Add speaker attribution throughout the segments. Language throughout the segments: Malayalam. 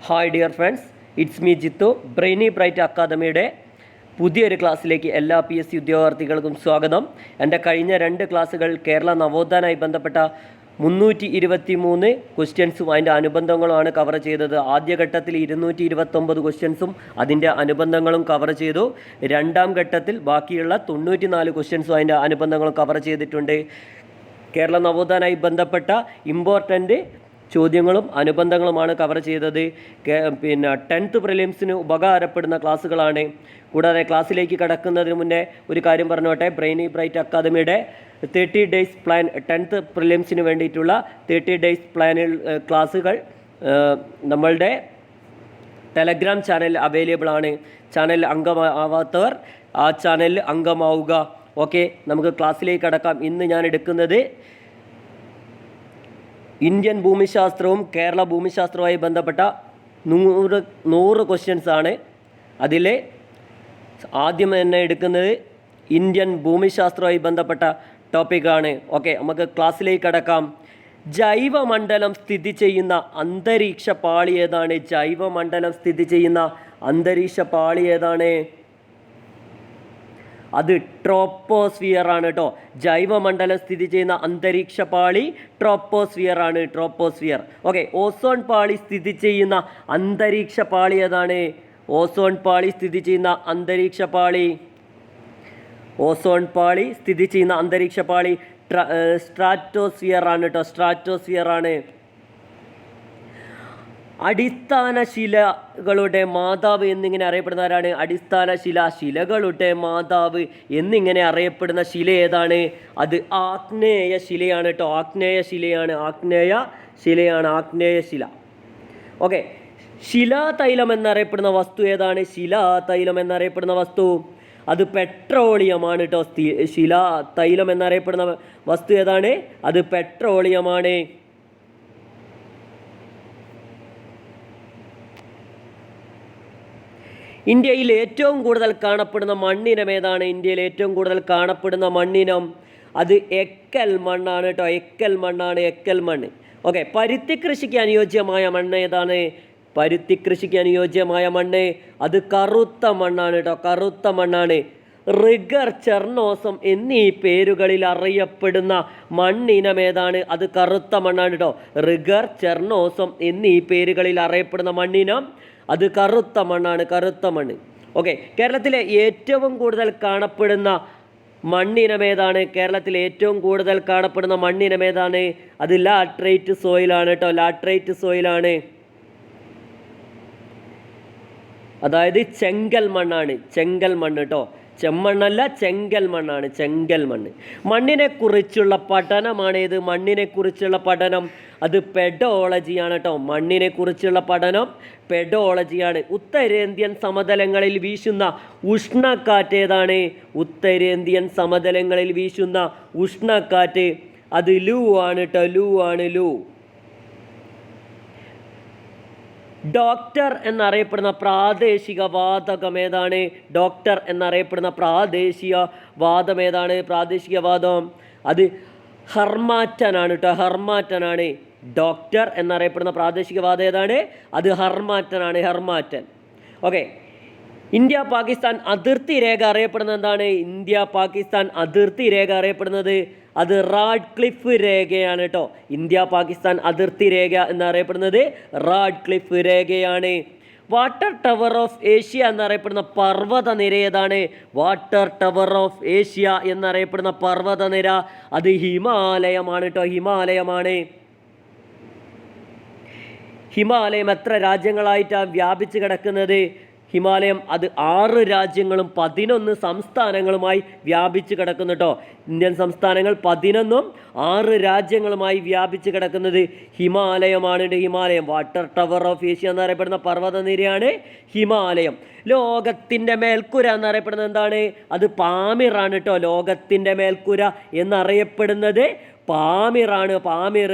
Speaker 1: Hi dear friends, it's me Jithu. Brainy bright അക്കാദമിയുടെ പുതിയൊരു ക്ലാസ്സിലേക്ക് എല്ലാ PSC ഉദ്യോഗാർത്ഥികൾക്കും സ്വാഗതം. എൻ്റെ കഴിഞ്ഞ 2 ക്ലാസ്സുകൾ കേരള നവോത്ഥാനമായി ബന്ധപ്പെട്ട 323 ക്വസ്റ്റ്യൻസും അതിൻ്റെ അനുബന്ധങ്ങളുമാണ് കവർ ചെയ്തത്. ആദ്യഘട്ടത്തിൽ 229 ക്വസ്റ്റ്യൻസും അതിൻ്റെ അനുബന്ധങ്ങളും കവർ ചെയ്തു. രണ്ടാം ഘട്ടത്തിൽ ബാക്കിയുള്ള 94 ക്വസ്റ്റ്യൻസും അതിൻ്റെ അനുബന്ധങ്ങളും കവർ ചെയ്തിട്ടുണ്ട്. കേരള നവോത്ഥാനമായി ബന്ധപ്പെട്ട ഇമ്പോർട്ടൻ്റ് ചോദ്യങ്ങളും അനുബന്ധങ്ങളുമാണ് കവർ ചെയ്തത്. പിന്നെ 10th പ്രിലിംസിന് ഉപകാരപ്പെടുന്ന ക്ലാസ്സുകളാണ്. കൂടാതെ ക്ലാസ്സിലേക്ക് കടക്കുന്നതിന് മുന്നേ ഒരു കാര്യം പറഞ്ഞോട്ടെ. ബ്രെയിനി ബ്രൈറ്റ് അക്കാദമിയുടെ 30 ഡേയ്സ് പ്ലാൻ 10th പ്രിലിംസിന് വേണ്ടിയിട്ടുള്ള 30 ഡേയ്സ് പ്ലാനിൽ ക്ലാസ്സുകൾ നമ്മളുടെ ടെലഗ്രാം ചാനലിൽ അവൈലബിൾ ആണ്. ചാനലിൽ അംഗമാവാത്തവർ ആ ചാനലിൽ അംഗമാവുക. ഓക്കെ, നമുക്ക് ക്ലാസ്സിലേക്ക് കടക്കാം. ഇന്ന് ഞാൻ എടുക്കുന്നത് ഇന്ത്യൻ ഭൂമിശാസ്ത്രവും കേരള ഭൂമിശാസ്ത്രവുമായി ബന്ധപ്പെട്ട 100 ക്വസ്റ്റ്യൻസ് ആണ്. അതിൽ ആദ്യം തന്നെ എടുക്കുന്നത് ഇന്ത്യൻ ഭൂമിശാസ്ത്രവുമായി ബന്ധപ്പെട്ട ടോപ്പിക്കാണ്. ഓക്കെ, നമുക്ക് ക്ലാസ്സിലേക്ക് കടക്കാം. ജൈവമണ്ഡലം സ്ഥിതി ചെയ്യുന്ന അന്തരീക്ഷ പാളി ഏതാണ്? ജൈവമണ്ഡലം സ്ഥിതി ചെയ്യുന്ന അന്തരീക്ഷ പാളി ഏതാണ്? അത് ട്രോപ്പോസ്ഫിയർ ആണ് കേട്ടോ. ജൈവമണ്ഡലം സ്ഥിതി ചെയ്യുന്ന അന്തരീക്ഷ പാളി ട്രോപ്പോസ്ഫിയർ ആണ്, ട്രോപ്പോസ്ഫിയർ. ഓക്കെ, ഓസോൺ പാളി സ്ഥിതി ചെയ്യുന്ന അന്തരീക്ഷ പാളി ഏതാണ്? ഓസോൺ പാളി സ്ഥിതി ചെയ്യുന്ന അന്തരീക്ഷ പാളി, ഓസോൺ പാളി സ്ഥിതി ചെയ്യുന്ന അന്തരീക്ഷ പാളി സ്ട്രാറ്റോസ്ഫിയർ ആണ് കേട്ടോ, സ്ട്രാറ്റോസ്ഫിയർ ആണ്. അടിസ്ഥാന ശിലകളുടെ മാതാവ് എന്നിങ്ങനെ അറിയപ്പെടുന്നവരാണ്. അടിസ്ഥാന ശിലകളുടെ മാതാവ് എന്നിങ്ങനെ അറിയപ്പെടുന്ന ശില ഏതാണ്? അത് ആഗ്നേയ ശിലയാണ് കേട്ടോ, ആഗ്നേയ ശിലയാണ്, ആഗ്നേയ ശിലയാണ്, ആഗ്നേയ ശില. ഓക്കെ, ശിലാതൈലം എന്നറിയപ്പെടുന്ന വസ്തു ഏതാണ്? ശിലാതൈലം എന്നറിയപ്പെടുന്ന വസ്തു അത് പെട്രോളിയമാണ് കേട്ടോ. ശിലാതൈലം എന്നറിയപ്പെടുന്ന വസ്തു ഏതാണ്? അത് പെട്രോളിയമാണ്. ഇന്ത്യയിൽ ഏറ്റവും കൂടുതൽ കാണപ്പെടുന്ന മണ്ണിനം ഏതാണ്? ഇന്ത്യയിൽ ഏറ്റവും കൂടുതൽ കാണപ്പെടുന്ന മണ്ണിനം അത് എക്കൽ മണ്ണാണ് കേട്ടോ, എക്കൽ മണ്ണാണ്, എക്കൽ മണ്ണ്. ഓക്കെ, പരുത്തി കൃഷിക്ക് അനുയോജ്യമായ മണ്ണ് ഏതാണ്? പരുത്തി കൃഷിക്ക് അനുയോജ്യമായ മണ്ണ് അത് കറുത്ത മണ്ണാണ് കേട്ടോ, കറുത്ത മണ്ണാണ്. റിഗർ, ചെർണോസം എന്നീ പേരുകളിൽ അറിയപ്പെടുന്ന മണ്ണിനം ഏതാണ്? അത് കറുത്ത മണ്ണാണ് കേട്ടോ. റിഗർ, ചെർണോസം എന്നീ പേരുകളിൽ അറിയപ്പെടുന്ന മണ്ണിനം അത് കറുത്ത മണ്ണാണ്, കറുത്ത മണ്ണ്. ഓക്കെ, കേരളത്തിലെ ഏറ്റവും കൂടുതൽ കാണപ്പെടുന്ന മണ്ണിനം ഏതാണ്? കേരളത്തിൽ ഏറ്റവും കൂടുതൽ കാണപ്പെടുന്ന മണ്ണിനം ഏതാണ്? അത് ലാട്രൈറ്റ് സോയിലാണ് കേട്ടോ, ലാട്രൈറ്റ് സോയിലാണ്. അതായത് ചെങ്കൽ മണ്ണാണ്, ചെങ്കൽ മണ്ണ് കേട്ടോ, ചെമ്മണ്ണല്ല, ചെങ്കൽ മണ്ണാണ്, ചെങ്കൽ മണ്ണ്. മണ്ണിനെക്കുറിച്ചുള്ള പഠനമാണ് ഇത്. മണ്ണിനെക്കുറിച്ചുള്ള പഠനം അത് പെഡോളജിയാണ് കേട്ടോ, മണ്ണിനെക്കുറിച്ചുള്ള പഠനം പെഡോളജിയാണ്. ഉത്തരേന്ത്യൻ സമതലങ്ങളിൽ വീശുന്ന ഉഷ്ണക്കാറ്റ് ഏതാണ്? ഉത്തരേന്ത്യൻ സമതലങ്ങളിൽ വീശുന്ന ഉഷ്ണക്കാറ്റ് അത് ലൂ ആണ് കേട്ടോ, ലൂ ആണ്, ലൂ. ഡോക്ടർ എന്നറിയപ്പെടുന്ന പ്രാദേശിക വാതകം ഏതാണ്? ഡോക്ടർ എന്നറിയപ്പെടുന്ന പ്രാദേശിക വാദം ഏതാണ്? പ്രാദേശിക വാദം അത് ഹർമാറ്റനാണ് കേട്ടോ, ഹർമാറ്റനാണ്. ഡോക്ടർ എന്നറിയപ്പെടുന്ന പ്രാദേശിക വാദം ഏതാണ്? അത് ഹർമാറ്റനാണ്, ഹർമാറ്റൻ. ഓക്കെ, ഇന്ത്യ പാകിസ്ഥാൻ അതിർത്തി രേഖ അറിയപ്പെടുന്നത് എന്താണ്? ഇന്ത്യ പാകിസ്ഥാൻ അതിർത്തി രേഖ അറിയപ്പെടുന്നത് അത് റാഡ്ക്ലിഫ് രേഖയാണ് കേട്ടോ. ഇന്ത്യ പാകിസ്ഥാൻ അതിർത്തി രേഖ എന്നറിയപ്പെടുന്നത് റാഡ്ക്ലിഫ് രേഖയാണ്. വാട്ടർ ടവർ ഓഫ് ഏഷ്യ എന്നറിയപ്പെടുന്ന പർവ്വത നിര ഏതാണ്? വാട്ടർ ടവർ ഓഫ് ഏഷ്യ എന്നറിയപ്പെടുന്ന പർവ്വത നിര അത് ഹിമാലയമാണ് കേട്ടോ, ഹിമാലയമാണ്. ഹിമാലയം എത്ര രാജ്യങ്ങളായിട്ടാണ് വ്യാപിച്ച് കിടക്കുന്നത്? ഹിമാലയം അത് 6 രാജ്യങ്ങളും 11 സംസ്ഥാനങ്ങളുമായി വ്യാപിച്ച് കിടക്കുന്നു കേട്ടോ. ഇന്ത്യൻ സംസ്ഥാനങ്ങൾ 11ഉം 6 രാജ്യങ്ങളുമായി വ്യാപിച്ച് കിടക്കുന്നത് ഹിമാലയമാണ്. ഹിമാലയം വാട്ടർ ടവർ ഓഫ് ഏഷ്യ എന്നറിയപ്പെടുന്ന പർവ്വത നിരയാണ് ഹിമാലയം. ലോകത്തിൻ്റെ മേൽക്കുര എന്നറിയപ്പെടുന്നത് എന്താണ്? അത് പാമിറാണ് കേട്ടോ. ലോകത്തിൻ്റെ മേൽക്കുര എന്നറിയപ്പെടുന്നത് പാമിറാണ്, പാമിർ.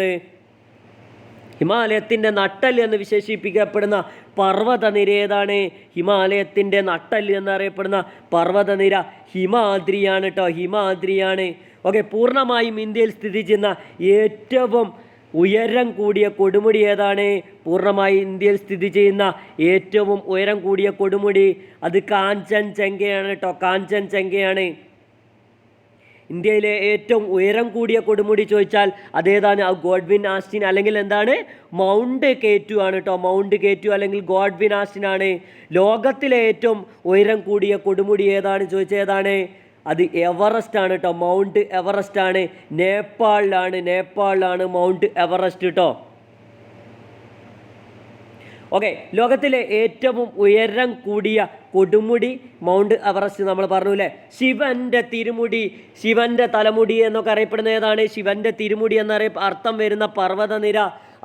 Speaker 1: ഹിമാലയത്തിൻ്റെ നട്ടൽ എന്ന് വിശേഷിപ്പിക്കപ്പെടുന്ന പർവ്വതനിര ഏതാണ്? ഹിമാലയത്തിൻ്റെ നട്ടൽ എന്നറിയപ്പെടുന്ന പർവ്വതനിര ഹിമാദ്രിയാണ് കേട്ടോ, ഹിമാദ്രിയാണ്. ഓക്കെ, പൂർണ്ണമായും ഇന്ത്യയിൽ സ്ഥിതി ചെയ്യുന്ന ഏറ്റവും ഉയരം കൂടിയ കൊടുമുടി ഏതാണ്? പൂർണ്ണമായി ഇന്ത്യയിൽ സ്ഥിതി ചെയ്യുന്ന ഏറ്റവും ഉയരം കൂടിയ കൊടുമുടി അത് കാഞ്ചൻജംഗയാണ് കേട്ടോ. കാഞ്ചൻജംഗയാണ് ഇന്ത്യയിലെ ഏറ്റവും ഉയരം കൂടിയ കൊടുമുടി ചോദിച്ചാൽ അതേതാണ്? ഗോഡ്വിൻ ആസ്റ്റിൻ അല്ലെങ്കിൽ എന്താണ്? മൗണ്ട് K2 ആണ് കേട്ടോ. മൗണ്ട് K2 അല്ലെങ്കിൽ ഗോഡ്വിൻ ആസ്റ്റിൻ ആണ്. ലോകത്തിലെ ഏറ്റവും ഉയരം കൂടിയ കൊടുമുടി ഏതാണ് ചോദിച്ചാൽ ഏതാണ്? അത് എവറസ്റ്റ് ആണ് കേട്ടോ. മൗണ്ട് എവറസ്റ്റ് ആണ്. നേപ്പാളിലാണ് മൗണ്ട് എവറസ്റ്റ് കേട്ടോ. ഓക്കെ, ലോകത്തിലെ ഏറ്റവും ഉയരം കൂടിയ കൊടുമുടി മൗണ്ട് എവറസ്റ്റ് നമ്മൾ പറഞ്ഞു അല്ലേ. ശിവൻ്റെ തിരുമുടി, ശിവൻ്റെ തലമുടി എന്നൊക്കെ അറിയപ്പെടുന്ന ഏതാണ്? ശിവൻ്റെ തിരുമുടി അർത്ഥം വരുന്ന പർവ്വതനിര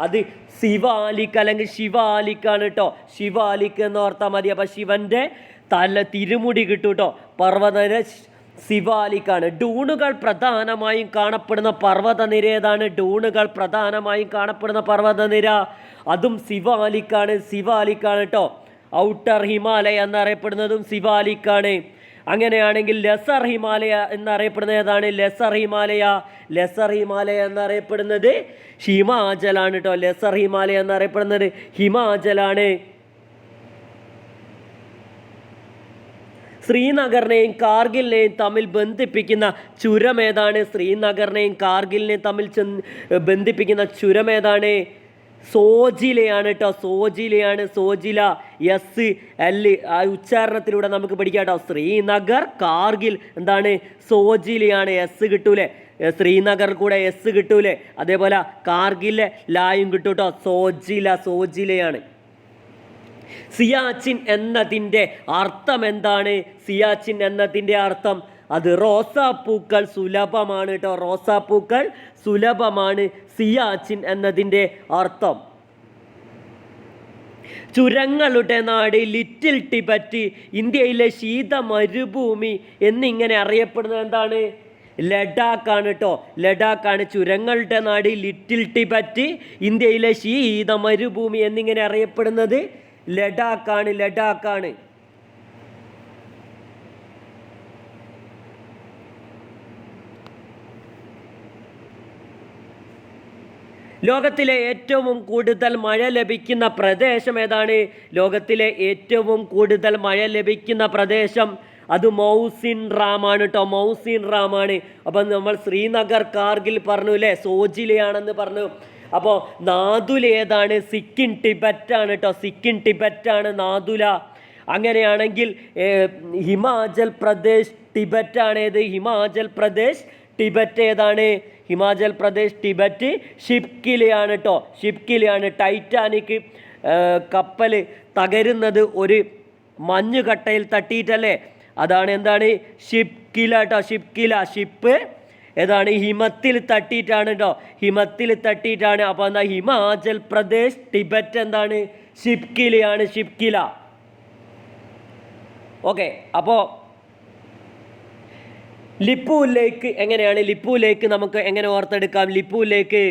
Speaker 1: അത് ശിവാലിക് അല്ലെങ്കിൽ ശിവാലിക്കാണ് കേട്ടോ. ശിവാലിക് എന്ന് ഓർത്താൽ മതി. അപ്പം ശിവൻ്റെ തിരുമുടി കിട്ടും കേട്ടോ. പർവ്വതനിര ശിവാലിക്കാണ്. ഡൂണുകൾ പ്രധാനമായും കാണപ്പെടുന്ന പർവ്വതനിര ഏതാണ്? ഡൂണുകൾ പ്രധാനമായും കാണപ്പെടുന്ന പർവ്വതനിര അതും ശിവാലിക്കാണ് കേട്ടോ. ഔട്ടർ ഹിമാലയ എന്നറിയപ്പെടുന്നതും ശിവാലിക്കാണ്. അങ്ങനെയാണെങ്കിൽ ലെസർ ഹിമാലയ എന്നറിയപ്പെടുന്നത് ഏതാണ്? ലെസർ ഹിമാലയ എന്നറിയപ്പെടുന്നത് ഹിമാചലാണ് കേട്ടോ. ലെസർ ഹിമാലയ എന്നറിയപ്പെടുന്നത് ഹിമാചലാണ്. ശ്രീനഗറിനെയും കാർഗിലിനെയും തമ്മിൽ ബന്ധിപ്പിക്കുന്ന ചുരം ഏതാണ്? ശ്രീനഗറിനെയും കാർഗിലിനെയും തമ്മിൽ ബന്ധിപ്പിക്കുന്ന ചുരം ഏതാണ്? സോജിലയാണ് കേട്ടോ. സോജില SL ആ ഉച്ചാരണത്തിലൂടെ നമുക്ക് പഠിക്കാം കേട്ടോ. ശ്രീനഗർ കാർഗിൽ എന്താണ്? സോജിലയാണ്. S കിട്ടൂലേ? ശ്രീനഗർ കൂടെ S കിട്ടൂലേ? അതേപോലെ കാർഗിലെ ലായും കിട്ടും കേട്ടോ. സോജിലയാണ്. സിയാച്ചിൻ എന്നതിൻ്റെ അർത്ഥം എന്താണ്? സിയാച്ചിൻ എന്നതിൻ്റെ അർത്ഥം അത് റോസാപ്പൂക്കൾ സുലഭമാണ് കേട്ടോ. റോസാപ്പൂക്കൾ സുലഭമാണ് സിയാച്ചിൻ എന്നതിൻ്റെ അർത്ഥം. ചുരങ്ങളുടെ നാട് ലിറ്റിൽ ടിബറ്റ്, ഇന്ത്യയിലെ ശീത മരുഭൂമി എന്നിങ്ങനെ അറിയപ്പെടുന്നത് എന്താണ്? ലഡാക്കാണ് കേട്ടോ. ലഡാക്കാണ്. ചുരങ്ങളുടെ നാട് ലിറ്റിൽ ടിബറ്റ്, ഇന്ത്യയിലെ ശീത മരുഭൂമി എന്നിങ്ങനെ അറിയപ്പെടുന്നത് ലഡാക്കാണ്. ലോകത്തിലെ ഏറ്റവും കൂടുതൽ മഴ ലഭിക്കുന്ന പ്രദേശം ഏതാണ്? ലോകത്തിലെ ഏറ്റവും കൂടുതൽ മഴ ലഭിക്കുന്ന പ്രദേശം അത് മൗസിൻ റാമാണ് കേട്ടോ. മൗസിൻ റാമാണ്. അപ്പം നമ്മൾ ശ്രീനഗർ കാർഗിൽ പറഞ്ഞു അല്ലേ, സോജിലയാണെന്ന് പറഞ്ഞു. അപ്പോൾ നാദുല ഏതാണ്? സിക്കിം ടിബറ്റാണ് കേട്ടോ. സിക്കിം ടിബറ്റാണ് നാദുല. അങ്ങനെയാണെങ്കിൽ ഹിമാചൽ പ്രദേശ് ടിബറ്റാണ് ഏത്? ഹിമാചൽ പ്രദേശ് ടിബറ്റ് ഏതാണ്? ഹിമാചൽ പ്രദേശ് ടിബറ്റ് ഷിപ്കിലയാണ് കേട്ടോ. ഷിപ്കിലയാണ്. ടൈറ്റാനിക് കപ്പൽ തകരുന്നത് ഒരു മഞ്ഞുകട്ടയിൽ തട്ടിയിട്ടല്ലേ? അതാണ് എന്താണ്? ഷിപ്കില കേട്ടോ. ഷിപ്പ് ഏതാണ്? ഹിമത്തിൽ തട്ടിയിട്ടാണ് കേട്ടോ. ഹിമത്തിൽ തട്ടിയിട്ടാണ്. അപ്പോൾ എന്താ? ഹിമാചൽ പ്രദേശ് ടിബറ്റ് എന്താണ്? ഷിപ്കില. ഓക്കെ, അപ്പോൾ ലിപ്പു ലേക്ക് എങ്ങനെയാണ്? ലിപ്പു ലേക്ക് നമുക്ക് എങ്ങനെ ഓർത്തെടുക്കാം? ലിപ്പു ലേക്ക്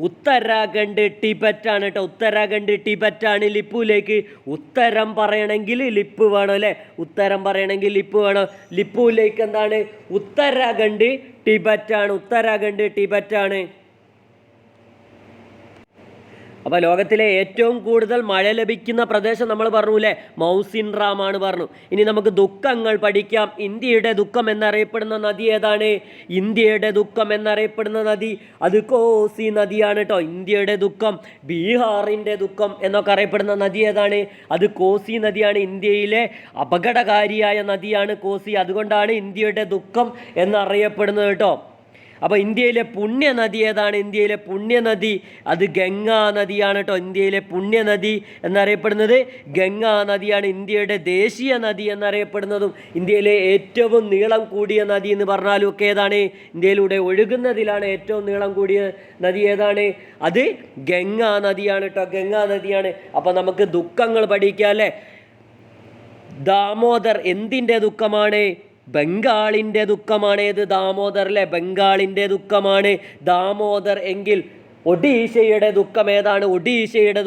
Speaker 1: ഉത്തരാഖണ്ഡ് ടിബറ്റാണ് കേട്ടോ. ഉത്തരാഖണ്ഡ് ടിബറ്റാണ് ലിപ്പു ലേക്ക്. ഉത്തരം പറയണമെങ്കിൽ ലിപ്പ് വേണം അല്ലേ? ഉത്തരം പറയണമെങ്കിൽ ലിപ്പ് വേണം. ലിപ്പു ലേക്ക് എന്താണ്? ഉത്തരാഖണ്ഡ് ടിബറ്റാണ്. അപ്പോൾ ലോകത്തിലെ ഏറ്റവും കൂടുതൽ മഴ ലഭിക്കുന്ന പ്രദേശം നമ്മൾ പറഞ്ഞൂല്ലേ, മൗസിൻ റാമാണ് പറഞ്ഞു. ഇനി നമുക്ക് ദുഃഖങ്ങൾ പഠിക്കാം. ഇന്ത്യയുടെ ദുഃഖം എന്നറിയപ്പെടുന്ന നദി ഏതാണ്? ഇന്ത്യയുടെ ദുഃഖം എന്നറിയപ്പെടുന്ന നദി അത് കോസി നദിയാണ് കേട്ടോ. ഇന്ത്യയുടെ ദുഃഖം, ബീഹാറിൻ്റെ ദുഃഖം എന്നൊക്കെ അറിയപ്പെടുന്ന നദി ഏതാണ്? അത് കോസി നദിയാണ്. ഇന്ത്യയിലെ അപകടകാരിയായ നദിയാണ് കോസി. അതുകൊണ്ടാണ് ഇന്ത്യയുടെ ദുഃഖം എന്നറിയപ്പെടുന്നത് കേട്ടോ. അപ്പോൾ ഇന്ത്യയിലെ പുണ്യനദി ഏതാണ്? ഇന്ത്യയിലെ പുണ്യനദി അത് ഗംഗാ നദിയാണ് കേട്ടോ. ഇന്ത്യയിലെ പുണ്യനദി എന്നറിയപ്പെടുന്നത് ഗംഗാ നദിയാണ്. ഇന്ത്യയുടെ ദേശീയ നദി എന്നറിയപ്പെടുന്നതും ഇന്ത്യയിലെ ഏറ്റവും നീളം കൂടിയ നദി എന്ന് പറഞ്ഞാലും ഒക്കെ ഏതാണ്? ഇന്ത്യയിലൂടെ ഒഴുകുന്നതിലാണ് ഏറ്റവും നീളം കൂടിയ നദി ഏതാണ്? അത് ഗംഗാ നദിയാണ് കേട്ടോ. ഗംഗാ നദിയാണ്. അപ്പോൾ നമുക്ക് ദുഃഖങ്ങൾ പഠിക്കാം അല്ലേ. ദാമോദർ എന്തിൻ്റെ ദുഃഖമാണ്? ബംഗാളിൻ്റെ ദുഃഖമാണ്. ഏത്? ദാമോദർ അല്ലേ? ബംഗാളിൻ്റെ ദുഃഖമാണ് ദാമോദർ. എങ്കിൽ ഒഡീഷയുടെ ദുഃഖം ഏതാണ്? ഒഡീഷയുടെ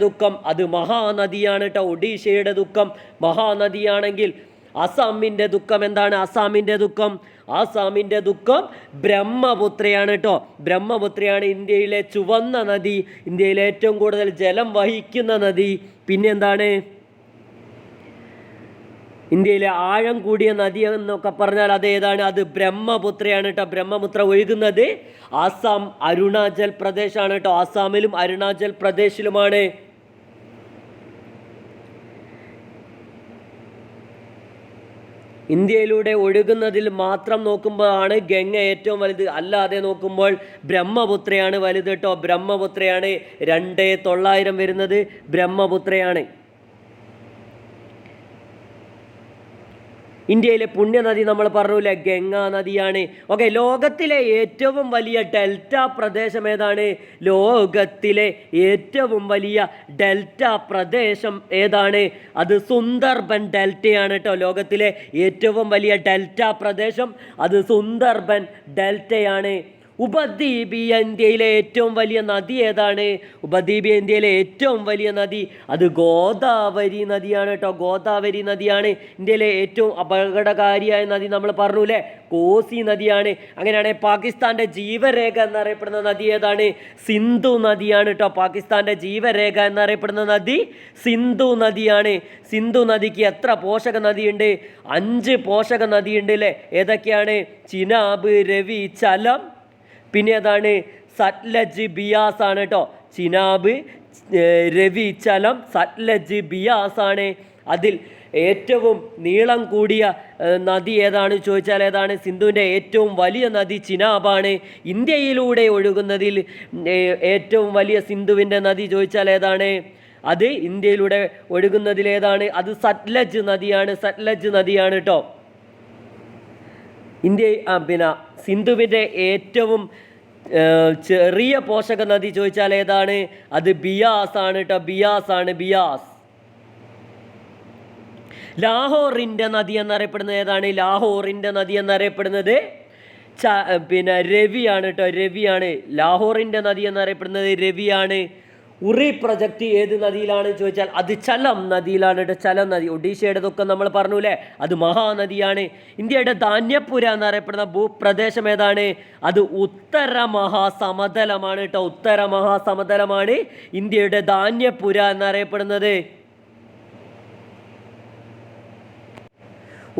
Speaker 1: ദുഃഖം അത് മഹാനദിയാണ് കേട്ടോ. ഒഡീഷയുടെ ദുഃഖം മഹാനദിയാണെങ്കിൽ അസാമിൻ്റെ ദുഃഖം എന്താണ്? അസാമിൻ്റെ ദുഃഖം, ആസാമിൻ്റെ ദുഃഖം ബ്രഹ്മപുത്രയാണ് കേട്ടോ. ബ്രഹ്മപുത്രയാണ് ഇന്ത്യയിലെ ചുവന്ന നദി, ഇന്ത്യയിലെ ഏറ്റവും കൂടുതൽ ജലം വഹിക്കുന്ന നദി. പിന്നെ എന്താണ്? ഇന്ത്യയിലെ ആഴം കൂടിയ നദി എന്നൊക്കെ പറഞ്ഞാൽ അത് ഏതാണ്? അത് ബ്രഹ്മപുത്രയാണ് കേട്ടോ. ബ്രഹ്മപുത്ര ഒഴുകുന്നത് ആസാം, അരുണാചൽ പ്രദേശാണ് കേട്ടോ. ആസാമിലും അരുണാചൽ പ്രദേശിലുമാണ്. ഇന്ത്യയിലൂടെ ഒഴുകുന്നതിൽ മാത്രം നോക്കുമ്പോൾ ആണ് ഗംഗ ഏറ്റവും വലുത്, അല്ലാതെ നോക്കുമ്പോൾ ബ്രഹ്മപുത്രയാണ് വലുത് കേട്ടോ. ബ്രഹ്മപുത്രയാണ് 2900 വരുന്നത് ബ്രഹ്മപുത്രയാണ്. ഇന്ത്യയിലെ പുണ്യനദി നമ്മൾ പറഞ്ഞില്ലേ, ഗംഗാ നദിയാണ്. ഓക്കെ, ലോകത്തിലെ ഏറ്റവും വലിയ ഡെൽറ്റ പ്രദേശം ഏതാണ്? ലോകത്തിലെ ഏറ്റവും വലിയ ഡെൽറ്റ പ്രദേശം ഏതാണ്? അത് സുന്ദർബൻ ഡെൽറ്റയാണ് കേട്ടോ. ലോകത്തിലെ ഏറ്റവും വലിയ ഡെൽറ്റ പ്രദേശം അത് സുന്ദർബൻ ഡെൽറ്റയാണ്. ഉപദ്വീപീയ ഇന്ത്യയിലെ ഏറ്റവും വലിയ നദി ഏതാണ്? ഉപദ്വീപീയ ഇന്ത്യയിലെ ഏറ്റവും വലിയ നദി അത് ഗോദാവരി നദിയാണ് കേട്ടോ. ഗോദാവരി നദിയാണ് ഇന്ത്യയിലെ ഏറ്റവും അപകടകാരിയായ നദി. നമ്മൾ പറഞ്ഞൂല്ലേ, കോസി നദിയാണ്. അങ്ങനെയാണെങ്കിൽ പാകിസ്ഥാൻ്റെ ജീവരേഖ എന്നറിയപ്പെടുന്ന നദി ഏതാണ്? സിന്ധു നദിയാണ് കേട്ടോ. പാകിസ്ഥാൻ്റെ ജീവരേഖ എന്നറിയപ്പെടുന്ന നദി സിന്ധു നദിയാണ്. സിന്ധു നദിക്ക് എത്ര പോഷക നദിയുണ്ട്? 5 പോഷക നദിയുണ്ട് അല്ലേ? ഏതൊക്കെയാണ്? ചിനാബ്, രവി, ചലം, പിന്നെ ഏതാണ്? സത്ലജ്, ബിയാസ് ആണ് കേട്ടോ. ചിനാബ്, രവി, ചലം, സത്ലജ്, ബിയാസ് ആണ്. അതിൽ ഏറ്റവും നീളം കൂടിയ നദി ഏതാണ് ചോദിച്ചാൽ ഏതാണ്? സിന്ധുവിൻ്റെ ഏറ്റവും വലിയ നദി ചിനാബാണ്. ഇന്ത്യയിലൂടെ ഒഴുകുന്നതിൽ ഏറ്റവും വലിയ സിന്ധുവിൻ്റെ നദി ചോദിച്ചാൽ ഏതാണ്? അത് ഇന്ത്യയിലൂടെ ഒഴുകുന്നതിൽ ഏതാണ്? അത് സത്ലജ് നദിയാണ്. സത്ലജ് നദിയാണ് കേട്ടോ. പിന്നെ സിന്ധുവിൻ്റെ ഏറ്റവും ചെറിയ പോഷക നദി ചോദിച്ചാൽ ഏതാണ്? അത് ബിയാസ് ആണ് കേട്ടോ. ബിയാസ് ആണ്, ബിയാസ്. ലാഹോറിൻ്റെ നദി എന്നറിയപ്പെടുന്നത് ഏതാണ്? ലാഹോറിൻ്റെ നദി എന്നറിയപ്പെടുന്നത് പിന്നെ രവിയാണ് കേട്ടോ. രവിയാണ്. ലാഹോറിൻ്റെ നദി എന്നറിയപ്പെടുന്നത് രവിയാണ്. ഉറി പ്രൊജക്റ്റ് ഏത് നദിയിലാണ് ചോദിച്ചാൽ അത് ചലം നദിയിലാണ് കേട്ടോ. ചലം നദി. ഒഡീഷയുടെ ദുഃഖം നമ്മൾ പറഞ്ഞൂല്ലേ, അത് മഹാനദിയാണ്. ഇന്ത്യയുടെ ധാന്യപ്പുര എന്നറിയപ്പെടുന്ന ഭൂപ്രദേശം ഏതാണ്? അത് ഉത്തര മഹാസമതലമാണ് കേട്ടോ. ഉത്തര മഹാസമതലമാണ് ഇന്ത്യയുടെ ധാന്യപ്പുര എന്നറിയപ്പെടുന്നത്.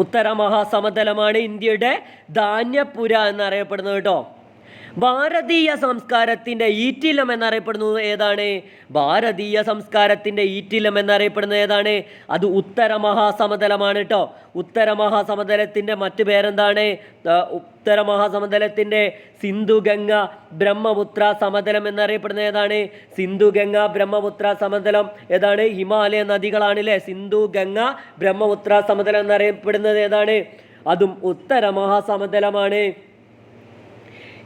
Speaker 1: ഉത്തര മഹാസമതലമാണ് ഇന്ത്യയുടെ ധാന്യപ്പുര എന്നറിയപ്പെടുന്നത് കേട്ടോ. ഭാരതീയ സംസ്കാരത്തിൻ്റെ ഈറ്റിലം എന്നറിയപ്പെടുന്നത് ഏതാണ്? ഭാരതീയ സംസ്കാരത്തിൻ്റെ ഈറ്റിലം എന്നറിയപ്പെടുന്നത് ഏതാണ്? അത് ഉത്തര മഹാസമതലമാണ് കേട്ടോ. ഉത്തര മഹാസമതലത്തിൻ്റെ മറ്റു പേരെന്താണ്? ഉത്തര മഹാസമതലത്തിൻ്റെ സിന്ധു, ഗംഗ, ബ്രഹ്മപുത്ര സമതലം എന്നറിയപ്പെടുന്നത് ഏതാണ്? സിന്ധു, ഗംഗ, ബ്രഹ്മപുത്ര സമതലം ഏതാണ്? ഹിമാലയ നദികളാണല്ലേ. സിന്ധു, ഗംഗ, ബ്രഹ്മപുത്ര സമതലം എന്നറിയപ്പെടുന്നത് ഏതാണ്? അതും ഉത്തര മഹാസമതലമാണ്.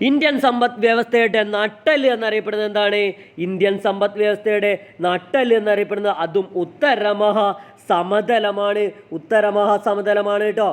Speaker 1: ഇന്ത്യൻ സമ്പദ് വ്യവസ്ഥയുടെ നട്ടെല്ല് എന്നറിയപ്പെടുന്നത് എന്താണ്? ഇന്ത്യൻ സമ്പദ് വ്യവസ്ഥയുടെ നട്ടെല്ല് എന്നറിയപ്പെടുന്നത് അതും ഉത്തര മഹാസമതലമാണ്. ഉത്തര മഹാസമതലമാണ് കേട്ടോ.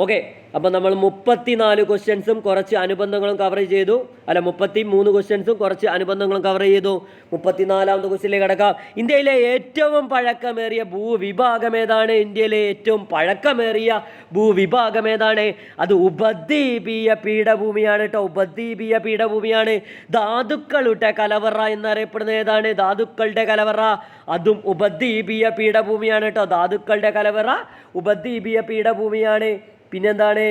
Speaker 1: ഓക്കെ, അപ്പോൾ നമ്മൾ 34 ക്വസ്റ്റ്യൻസും കുറച്ച് അനുബന്ധങ്ങളും കവർ ചെയ്തു. അല്ല, 33 ക്വസ്റ്റ്യൻസും കുറച്ച് അനുബന്ധങ്ങളും കവർ ചെയ്തു. 34ാമത്തെ ക്വസ്റ്റ്യനിലേക്ക് കിടക്കാം. ഇന്ത്യയിലെ ഏറ്റവും പഴക്കമേറിയ ഭൂവിഭാഗം ഏതാണ്? ഇന്ത്യയിലെ ഏറ്റവും പഴക്കമേറിയ ഭൂവിഭാഗം ഏതാണ്? അത് ഉപദ്വീപീയ പീഠഭൂമിയാണ് കേട്ടോ. ഉപദ്വീപീയ പീഠഭൂമിയാണ്. ധാതുക്കളുടെ കലവറ എന്നറിയപ്പെടുന്നത് ഏതാണ്? ധാതുക്കളുടെ കലവറ അതും ഉപദ്വീപീയ പീഠഭൂമിയാണ് കേട്ടോ. ധാതുക്കളുടെ കലവറ ഉപദ്വീപീയ പീഠഭൂമിയാണ്. പിന്നെന്താണ്?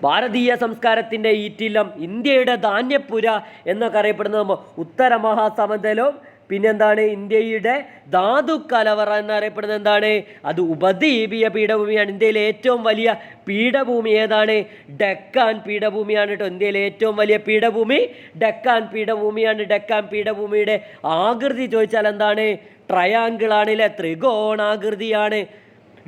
Speaker 1: ഭാരതീയ സംസ്കാരത്തിൻ്റെ ഈറ്റില്ലം, ഇന്ത്യയുടെ ധാന്യപ്പുര എന്നൊക്കെ അറിയപ്പെടുന്നത് ഉത്തര മഹാസമതലവും പിന്നെന്താണ്? ഇന്ത്യയുടെ ധാതു കലവറ എന്നറിയപ്പെടുന്നത് എന്താണ്? അത് ഉപദ്വീപീയ പീഠഭൂമിയാണ്. ഇന്ത്യയിലെ ഏറ്റവും വലിയ പീഠഭൂമി ഏതാണ്? ഡെക്കാൻ പീഠഭൂമിയാണ് കേട്ടോ. ഇന്ത്യയിലെ ഏറ്റവും വലിയ പീഠഭൂമി ഡെക്കാൻ പീഠഭൂമിയാണ്. ഡെക്കാൻ പീഠഭൂമിയുടെ ആകൃതി ചോദിച്ചാൽ എന്താണ്? ട്രയാങ്കിൾ ആണല്ലേ, ത്രികോണാകൃതിയാണ്.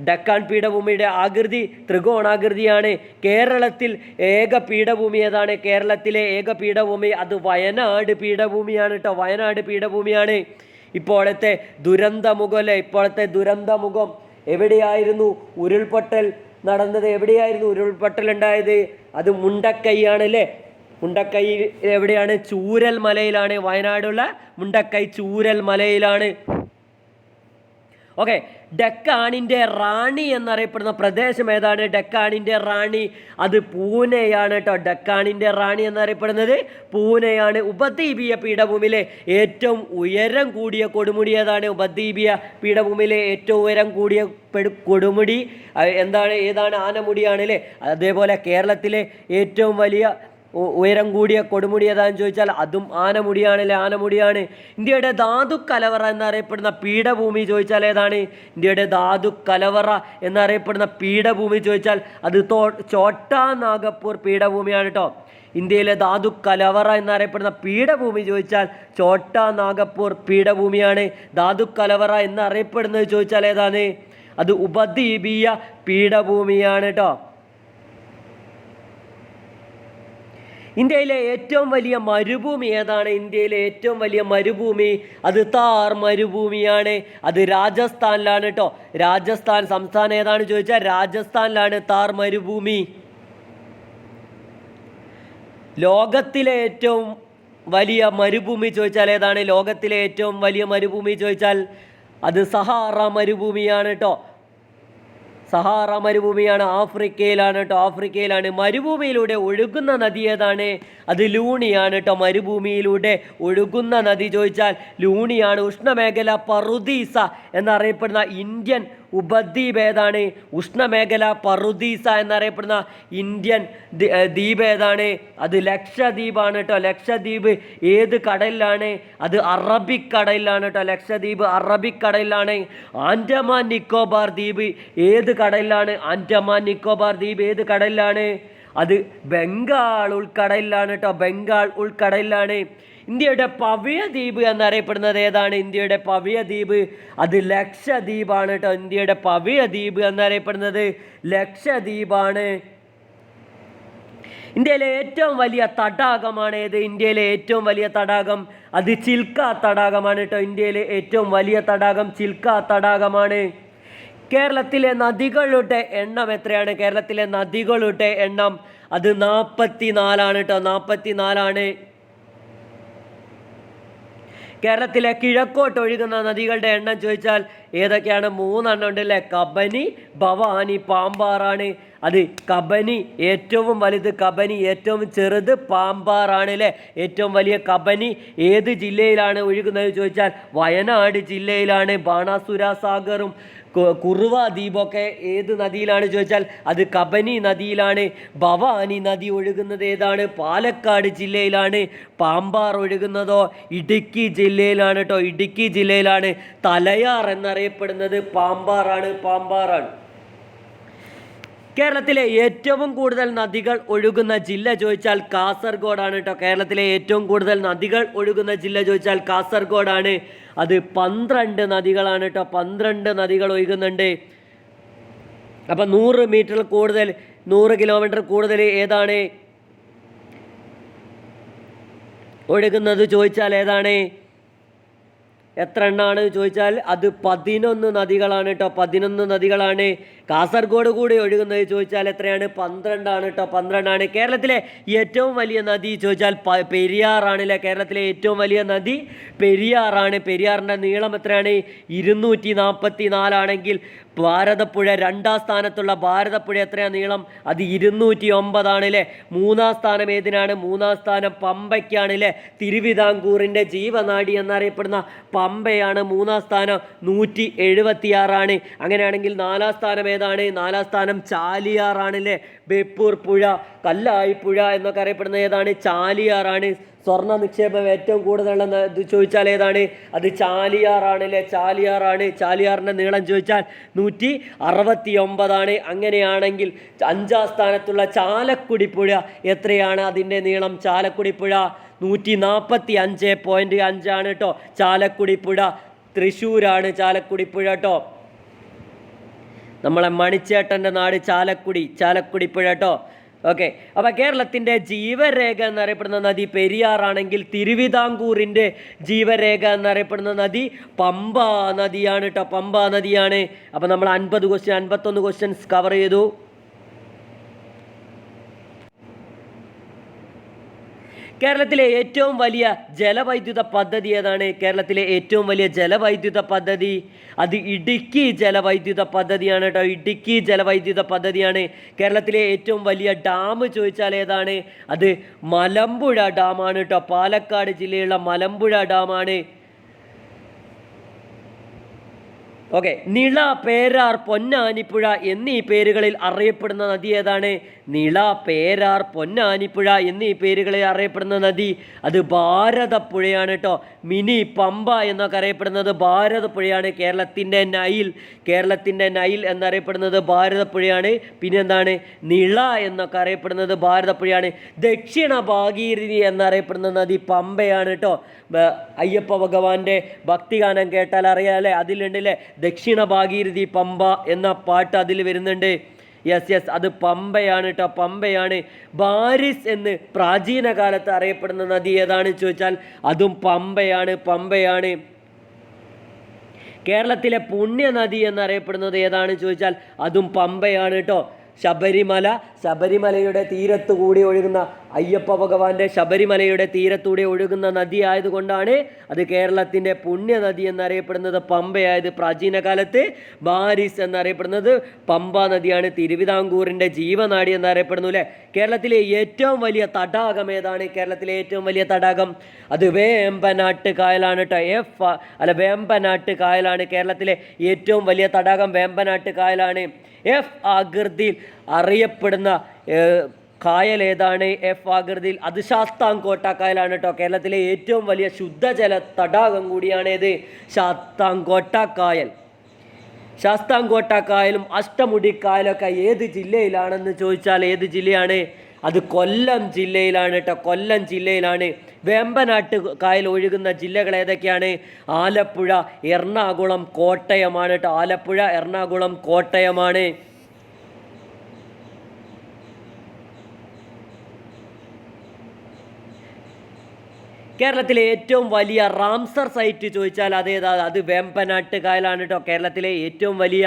Speaker 1: ഡെക്കാൻ പീഠഭൂമിയുടെ ആകൃതി ത്രികോണാകൃതിയാണ്. കേരളത്തിൽ ഏക പീഠഭൂമി ഏതാണ്? കേരളത്തിലെ ഏക പീഠഭൂമി അത് വയനാട് പീഠഭൂമിയാണ് കേട്ടോ. വയനാട് പീഠഭൂമിയാണ്. ഇപ്പോഴത്തെ ദുരന്തമുഖം അല്ലേ, ഇപ്പോഴത്തെ ദുരന്തമുഖം എവിടെയായിരുന്നു ഉരുൾപൊട്ടൽ നടന്നത്? എവിടെയായിരുന്നു ഉരുൾപൊട്ടൽ ഉണ്ടായത്? അത് മുണ്ടക്കൈയാണ് അല്ലേ. മുണ്ടക്കൈ എവിടെയാണ്? ചൂരൽ മലയിലാണ്. വയനാടുള്ള മുണ്ടക്കൈ ചൂരൽ മലയിലാണ്. ഓക്കെ, ഡെക്കാണിൻ്റെ റാണി എന്നറിയപ്പെടുന്ന പ്രദേശം ഏതാണ്? ഡെക്കാണിൻ്റെ റാണി അത് പൂനെയാണ് കേട്ടോ. ഡെക്കാണിൻ്റെ റാണി എന്നറിയപ്പെടുന്നത് പൂനെയാണ്. ഉപദ്വീപീയ പീഠഭൂമിയിലെ ഏറ്റവും ഉയരം കൂടിയ കൊടുമുടി ഏതാണ്? ഉപദ്വീപീയ പീഠഭൂമിയിലെ ഏറ്റവും ഉയരം കൂടിയ കൊടുമുടി ഏതാണ്? ആനമുടിയാണ് അല്ലേ. അതേപോലെ കേരളത്തിലെ ഏറ്റവും വലിയ ഉയരം കൂടിയ കൊടുമുടി ഏതാണെന്ന് ചോദിച്ചാൽ അതും ആനമുടിയാണല്ലേ, ആനമുടിയാണ്. ഇന്ത്യയുടെ ധാതു കലവറ എന്നറിയപ്പെടുന്ന പീഠഭൂമി ചോദിച്ചാൽ ഏതാണ്? ഇന്ത്യയുടെ ധാതു കലവറ എന്നറിയപ്പെടുന്ന പീഠഭൂമി ചോദിച്ചാൽ അത് ചോട്ടാ നാഗപ്പൂർ പീഠഭൂമിയാണ് കേട്ടോ. ഇന്ത്യയിലെ ധാതു കലവറ എന്നറിയപ്പെടുന്ന പീഠഭൂമി ചോദിച്ചാൽ ചോട്ടാ നാഗപ്പൂർ പീഠഭൂമിയാണ്. ധാതു കലവറ എന്നറിയപ്പെടുന്നത് ചോദിച്ചാൽ ഏതാണ്? അത് ഉപദ്വീപീയ പീഠഭൂമിയാണ് കേട്ടോ. ഇന്ത്യയിലെ ഏറ്റവും വലിയ മരുഭൂമി ഏതാണ്? ഇന്ത്യയിലെ ഏറ്റവും വലിയ മരുഭൂമി അത് താർ മരുഭൂമിയാണ്. അത് രാജസ്ഥാനിലാണ് കേട്ടോ. രാജസ്ഥാൻ സംസ്ഥാനം ഏതാണ് ചോദിച്ചാൽ രാജസ്ഥാനിലാണ് താർ മരുഭൂമി. ലോകത്തിലെ ഏറ്റവും വലിയ മരുഭൂമി ചോദിച്ചാൽ ഏതാണ്? ലോകത്തിലെ ഏറ്റവും വലിയ മരുഭൂമി ചോദിച്ചാൽ അത് സഹാറ മരുഭൂമിയാണ് കേട്ടോ. സഹാറ മരുഭൂമിയാണ്, ആഫ്രിക്കയിലാണ് കേട്ടോ. ആഫ്രിക്കയിലാണ്. മരുഭൂമിയിലൂടെ ഒഴുകുന്ന നദി ഏതാണ്? അത് ലൂണിയാണ് കേട്ടോ. മരുഭൂമിയിലൂടെ ഒഴുകുന്ന നദി ചോദിച്ചാൽ ലൂണിയാണ്. ഉഷ്ണമേഖല പറുദീസ എന്നറിയപ്പെടുന്ന ഇന്ത്യൻ ഉപദ്വീപ് ഏതാണ്? ഉഷ്ണമേഖല പറുദീസ എന്നറിയപ്പെടുന്ന ഇന്ത്യൻ ദ്വീപ് ഏതാണ്? അത് ലക്ഷദ്വീപാണ് കേട്ടോ. ലക്ഷദ്വീപ് ഏത് കടലിലാണ്? അത് അറബിക്കടലിലാണ് കേട്ടോ. ലക്ഷദ്വീപ് അറബിക്കടലിലാണ്. ആൻഡമാൻ നിക്കോബാർ ദ്വീപ് ഏത് കടലിലാണ്? ആൻഡമാൻ നിക്കോബാർ ദ്വീപ് ഏത് കടലിലാണ്? അത് ബംഗാൾ ഉൾക്കടലിലാണ് കേട്ടോ. ബംഗാൾ ഉൾക്കടലിലാണ്. ഇന്ത്യയുടെ പവിഴ ദ്വീപ് എന്നറിയപ്പെടുന്നത് ഏതാണ്? ഇന്ത്യയുടെ പവിഴ ദ്വീപ് അത് ലക്ഷദ്വീപാണ് കേട്ടോ. ഇന്ത്യയുടെ പവിഴ ദ്വീപ് എന്നറിയപ്പെടുന്നത് ലക്ഷദ്വീപാണ്. ഇന്ത്യയിലെ ഏറ്റവും വലിയ തടാകമാണ് ഏത്? ഇന്ത്യയിലെ ഏറ്റവും വലിയ തടാകം അത് ചിൽക്ക തടാകമാണ് കേട്ടോ. ഇന്ത്യയിലെ ഏറ്റവും വലിയ തടാകം ചിൽക്ക തടാകമാണ്. കേരളത്തിലെ നദികളുടെ എണ്ണം എത്രയാണ്? കേരളത്തിലെ നദികളുടെ എണ്ണം അത് 44 കേട്ടോ. 44. കേരളത്തിലെ കിഴക്കോട്ട് ഒഴുകുന്ന നദികളുടെ എണ്ണം ചോദിച്ചാൽ ഏതൊക്കെയാണ്? 3 എണ്ണം ഉണ്ടല്ലേ. കബനി, ഭവാനി, പാമ്പാറാണ്. അത് കബനി ഏറ്റവും വലുത്, കബനി ഏറ്റവും ചെറുത് പാമ്പാറാണ് അല്ലേ. ഏറ്റവും വലിയ കബനി ഏത് ജില്ലയിലാണ് ഒഴുകുന്നത് ചോദിച്ചാൽ വയനാട് ജില്ലയിലാണ്. ബാണാസുര സാഗറും കുറുവ ദ്വീപൊക്കെ ഏത് നദിയിലാണ് ചോദിച്ചാൽ അത് കബനി നദിയിലാണ്. ഭവാനി നദി ഒഴുകുന്നത് ഏതാണ്? പാലക്കാട് ജില്ലയിലാണ്. പാമ്പാർ ഒഴുകുന്നതോ ഇടുക്കി ജില്ലയിലാണ് കേട്ടോ. ഇടുക്കി ജില്ലയിലാണ്. തലയാർ എന്നറിയപ്പെടുന്നത് പാമ്പാറാണ്. പാമ്പാറാണ്. കേരളത്തിലെ ഏറ്റവും കൂടുതൽ നദികൾ ഒഴുകുന്ന ജില്ല ചോദിച്ചാൽ കാസർഗോഡാണ് കേട്ടോ. കേരളത്തിലെ ഏറ്റവും കൂടുതൽ നദികൾ ഒഴുകുന്ന ജില്ല ചോദിച്ചാൽ കാസർഗോഡാണ്. അത് 12 നദികളാണ് കേട്ടോ. 12 നദികൾ ഒഴുകുന്നുണ്ട്. അപ്പം 100 മീറ്റർ കൂടുതൽ, 100 കിലോമീറ്റർ കൂടുതൽ ഏതാണ് ഒഴുകുന്നത് ചോദിച്ചാൽ ഏതാണ്? എത്ര എണ്ണമാണ് ചോദിച്ചാൽ അത് 11 നദികളാണ് കേട്ടോ. 11 നദികളാണ്. കാസർഗോഡ് കൂടി ഒഴുകുന്നത് ചോദിച്ചാൽ എത്രയാണ്? 12 ആണ് കേട്ടോ. 12 ആണ്. കേരളത്തിലെ ഏറ്റവും വലിയ നദി ചോദിച്ചാൽ പെരിയാറാണല്ലേ. കേരളത്തിലെ ഏറ്റവും വലിയ നദി പെരിയാറാണ്. പെരിയാറിൻ്റെ നീളം എത്രയാണ്? 244 ആണെങ്കിൽ ഭാരതപ്പുഴ 2ാം സ്ഥാനത്തുള്ള ഭാരതപ്പുഴ എത്രയാണ് നീളം? അത് 209 ആണല്ലേ. 3ാം സ്ഥാനം ഏതിനാണ്? 3ാം സ്ഥാനം പമ്പയ്ക്കാണല്ലേ. തിരുവിതാംകൂറിൻ്റെ ജീവനാഡി എന്നറിയപ്പെടുന്ന പമ്പയാണ് 3ാം സ്ഥാനം. 176 ആണ്. അങ്ങനെയാണെങ്കിൽ 4ാം സ്ഥാനം ഏതാണ്? 4ാം സ്ഥാനം ചാലിയാറാണല്ലേ. ബേപ്പൂർ പുഴ, കല്ലായി പുഴ എന്നൊക്കെ അറിയപ്പെടുന്ന ഏതാണ്? ചാലിയാറാണ്. സ്വർണ്ണ നിക്ഷേപം ഏറ്റവും കൂടുതലുള്ള ഇത് ചോദിച്ചാൽ ഏതാണ്? അത് ചാലിയാറാണല്ലേ. ചാലിയാറാണ്. ചാലിയാറിൻ്റെ നീളം ചോദിച്ചാൽ 169 ആണ്. അങ്ങനെയാണെങ്കിൽ 5ാം സ്ഥാനത്തുള്ള ചാലക്കുടി പുഴ എത്രയാണ് അതിൻ്റെ നീളം? ചാലക്കുടി പുഴ 145.5 ആണ് കേട്ടോ. ചാലക്കുടി പുഴ തൃശ്ശൂരാണ്. ചാലക്കുടി പുഴ കേട്ടോ. നമ്മളെ മണിച്ചേട്ടൻ്റെ നാട് ചാലക്കുടി പുഴ കേട്ടോ. ഓക്കെ. അപ്പോൾ കേരളത്തിൻ്റെ ജീവരേഖ എന്നറിയപ്പെടുന്ന നദി പെരിയാറാണെങ്കിൽ തിരുവിതാംകൂറിൻ്റെ ജീവരേഖ എന്നറിയപ്പെടുന്ന നദി പമ്പ നദിയാണ് കേട്ടോ. പമ്പ നദിയാണ്. അപ്പോൾ നമ്മൾ 51 ക്വസ്റ്റ്യൻസ് കവർ ചെയ്തു. കേരളത്തിലെ ഏറ്റവും വലിയ ജലവൈദ്യുത പദ്ധതി ഏതാണ്? കേരളത്തിലെ ഏറ്റവും വലിയ ജലവൈദ്യുത പദ്ധതി അത് ഇടുക്കി ജലവൈദ്യുത പദ്ധതിയാണ് കേട്ടോ. ഇടുക്കി ജലവൈദ്യുത പദ്ധതിയാണ്. കേരളത്തിലെ ഏറ്റവും വലിയ ഡാം ചോദിച്ചാൽ ഏതാണ്? അത് മലമ്പുഴ ഡാമാണ് കേട്ടോ. പാലക്കാട് ജില്ലയിലുള്ള മലമ്പുഴ ഡാമാണ്. ഓക്കെ, നിള, പേരാർ, പൊന്നാനിപ്പുഴ എന്നീ പേരുകളിൽ അറിയപ്പെടുന്ന നദി ഏതാണ്? നിള, പേരാർ, പൊന്നാനിപ്പുഴ എന്നീ പേരുകളിൽ അറിയപ്പെടുന്ന നദി അത് ഭാരതപ്പുഴയാണ് കേട്ടോ. മിനി പമ്പ എന്നൊക്കെ അറിയപ്പെടുന്നത് ഭാരതപ്പുഴയാണ്. കേരളത്തിൻ്റെ നൈൽ എന്നറിയപ്പെടുന്നത് ഭാരതപ്പുഴയാണ്. പിന്നെ എന്താണ്? നിള എന്നൊക്കെ അറിയപ്പെടുന്നത് ഭാരതപ്പുഴയാണ്. ദക്ഷിണ ഭാഗീരഥി എന്നറിയപ്പെടുന്ന നദി പമ്പയാണ് കേട്ടോ. അയ്യപ്പ ഭഗവാന്റെ ഭക്തിഗാനം കേട്ടാൽ അറിയാമല്ലേ, അതിലുണ്ടല്ലേ ദക്ഷിണ ഭാഗീരഥി പമ്പ എന്ന പാട്ട് അതിൽ വരുന്നുണ്ട്. യെസ്, അത് പമ്പയാണ് കേട്ടോ, പമ്പയാണ്. ബാരിസ് എന്ന് പ്രാചീന കാലത്ത് അറിയപ്പെടുന്ന നദി ഏതാണ് ചോദിച്ചാൽ അതും പമ്പയാണ്. കേരളത്തിലെ പുണ്യനദി എന്നറിയപ്പെടുന്നത് ഏതാണ് ചോദിച്ചാൽ അതും പമ്പയാണ് കേട്ടോ. ശബരിമലയുടെ തീരത്തുകൂടി ഒഴുകുന്ന അയ്യപ്പ ഭഗവാന്റെ ശബരിമലയുടെ തീരത്തൂടെ ഒഴുകുന്ന നദി ആയതുകൊണ്ടാണ് അത് കേരളത്തിൻ്റെ പുണ്യനദി എന്നറിയപ്പെടുന്നത് പമ്പയായത്. പ്രാചീന കാലത്ത് ബാരിസ് എന്നറിയപ്പെടുന്നത് പമ്പ നദിയാണ്. തിരുവിതാംകൂറിൻ്റെ ജീവനാടി എന്നറിയപ്പെടുന്നു അല്ലേ. കേരളത്തിലെ ഏറ്റവും വലിയ തടാകം ഏതാണ്? കേരളത്തിലെ ഏറ്റവും വലിയ തടാകം അത് വേമ്പനാട്ട് കായലാണ് കേട്ടോ. വേമ്പനാട്ട് കായലാണ്. കേരളത്തിലെ ഏറ്റവും വലിയ തടാകം വേമ്പനാട്ട് കായലാണ്. എഫ് ആകൃതിയിൽ അറിയപ്പെടുന്ന കായൽ ഏതാണ്? എഫ് ആകൃതിയിൽ അത് ശാസ്താംകോട്ട കായലാണ് കേട്ടോ. കേരളത്തിലെ ഏറ്റവും വലിയ ശുദ്ധജല തടാകം കൂടിയാണ് ഇത് ശാസ്താംകോട്ട കായൽ. ശാസ്താംകോട്ട കായലും അഷ്ടമുടി കായലൊക്കെ ഏത് ജില്ലയിലാണെന്ന് ചോദിച്ചാൽ ഏത് ജില്ലയാണ്? അത് കൊല്ലം ജില്ലയിലാണ് കേട്ടോ. കൊല്ലം ജില്ലയിലാണ്. വേമ്പനാട്ട് കായൽ ഒഴുകുന്ന ജില്ലകൾ ഏതൊക്കെയാണ്? ആലപ്പുഴ, എറണാകുളം, കോട്ടയമാണ് കേട്ടോ. ആലപ്പുഴ, എറണാകുളം, കോട്ടയമാണ്. കേരളത്തിലെ ഏറ്റവും വലിയ റാംസർ സൈറ്റ് ചോദിച്ചാൽ അതേതാ? അത് വേമ്പനാട്ട് കായലാണ് കേട്ടോ. കേരളത്തിലെ ഏറ്റവും വലിയ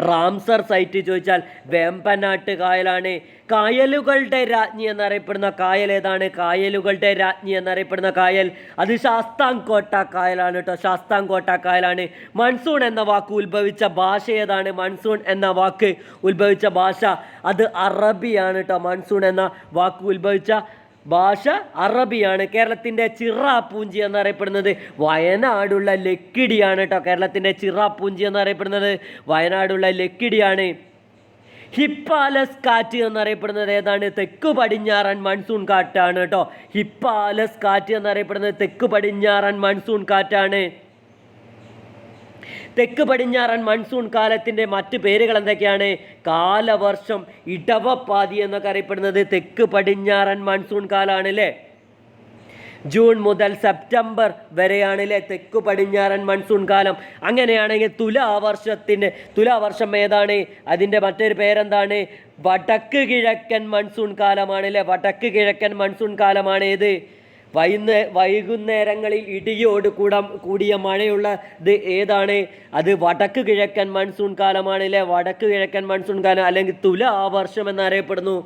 Speaker 1: റാംസർ സൈറ്റ് ചോദിച്ചാൽ വേമ്പനാട്ട് കായലാണ്. കായലുകളുടെ രാജ്ഞി എന്നറിയപ്പെടുന്ന കായൽ ഏതാണ്? കായലുകളുടെ രാജ്ഞി എന്നറിയപ്പെടുന്ന കായൽ അത് ശാസ്താംകോട്ട കായലാണ് കേട്ടോ. ശാസ്താംകോട്ട കായലാണ്. മൺസൂൺ എന്ന വാക്ക് ഉത്ഭവിച്ച ഭാഷ ഏതാണ്? മൺസൂൺ എന്ന വാക്ക് ഉത്ഭവിച്ച ഭാഷ അത് അറബിയാണ് കേട്ടോ. മൺസൂൺ എന്ന വാക്ക് ഉത്ഭവിച്ച ഭാഷ അറബിയാണ്. കേരളത്തിൻ്റെ ചിറാപ്പൂഞ്ചി എന്നറിയപ്പെടുന്നത് വയനാടുള്ള ലക്കിടിയാണ് കേട്ടോ. കേരളത്തിൻ്റെ ചിറാപ്പൂഞ്ചി എന്നറിയപ്പെടുന്നത് വയനാടുള്ള ലക്കിടിയാണ്. ഹിപ്പാലസ് കാറ്റ് എന്നറിയപ്പെടുന്നത് ഏതാണ്? തെക്ക് പടിഞ്ഞാറൻ മൺസൂൺ കാറ്റാണ് കേട്ടോ. ഹിപ്പാലസ് കാറ്റ് എന്നറിയപ്പെടുന്നത് തെക്ക് പടിഞ്ഞാറൻ മൺസൂൺ കാറ്റാണ്. തെക്ക് പടിഞ്ഞാറൻ മൺസൂൺ കാലത്തിൻ്റെ മറ്റ് പേരുകൾ എന്തൊക്കെയാണ്? കാലവർഷം, ഇടവപ്പാതി എന്നൊക്കെ അറിയപ്പെടുന്നത് തെക്ക് പടിഞ്ഞാറൻ മൺസൂൺ കാലമാണ് അല്ലേ. ജൂൺ മുതൽ സെപ്റ്റംബർ വരെയാണല്ലേ തെക്ക് പടിഞ്ഞാറൻ മൺസൂൺ കാലം. അങ്ങനെയാണെങ്കിൽ തുലാവർഷം ഏതാണ്? അതിൻ്റെ മറ്റൊരു പേരെന്താണ്? വടക്ക് കിഴക്കൻ മൺസൂൺ കാലമാണല്ലേ. വടക്ക് കിഴക്കൻ മൺസൂൺ കാലമാണ് ഏത്? വൈകുന്നേരങ്ങളിൽ ഇടിയോട് കൂടിയ മഴയുള്ളത് ഏതാണ്? അത് വടക്ക് കിഴക്കൻ മൺസൂൺ കാലമാണല്ലേ. വടക്ക് കിഴക്കൻ മൺസൂൺ കാലം അല്ലെങ്കിൽ തുലാവർഷം എന്നറിയപ്പെടുന്നു.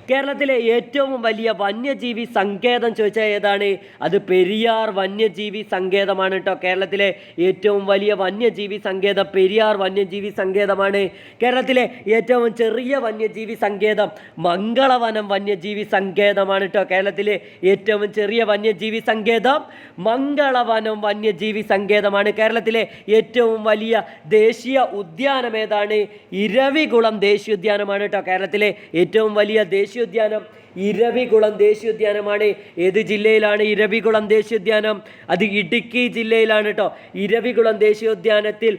Speaker 1: കേരളത്തിലെ ഏറ്റവും വലിയ വന്യജീവി സങ്കേതം ചോദിച്ചാൽ ഏതാണ്? അത് പെരിയാർ വന്യജീവി സങ്കേതമാണ് കേട്ടോ. കേരളത്തിലെ ഏറ്റവും വലിയ വന്യജീവി സങ്കേതം പെരിയാർ വന്യജീവി സങ്കേതമാണ്. കേരളത്തിലെ ഏറ്റവും ചെറിയ വന്യജീവി സങ്കേതം മംഗളവനം വന്യജീവി സങ്കേതമാണ് കേട്ടോ. കേരളത്തിലെ ഏറ്റവും ചെറിയ വന്യജീവി സങ്കേതം മംഗളവനം വന്യജീവി സങ്കേതമാണ്. കേരളത്തിലെ ഏറ്റവും വലിയ ദേശീയ ഉദ്യാനം ഏതാണ്? ഇരവികുളം ദേശീയോദ്യാനമാണ് കേട്ടോ. കേരളത്തിലെ ഏറ്റവും വലിയ ദേശീയോദ്യാനം ഇരവികുളം ദേശീയോദ്യാനമാണ്. ഏത് ജില്ലയിലാണ് ഇരവികുളം ദേശീയോദ്യാനം? അത് ഇടുക്കി ജില്ലയിലാണ് കേട്ടോ. ഇരവികുളം ദേശീയോദ്യാനത്തിൽ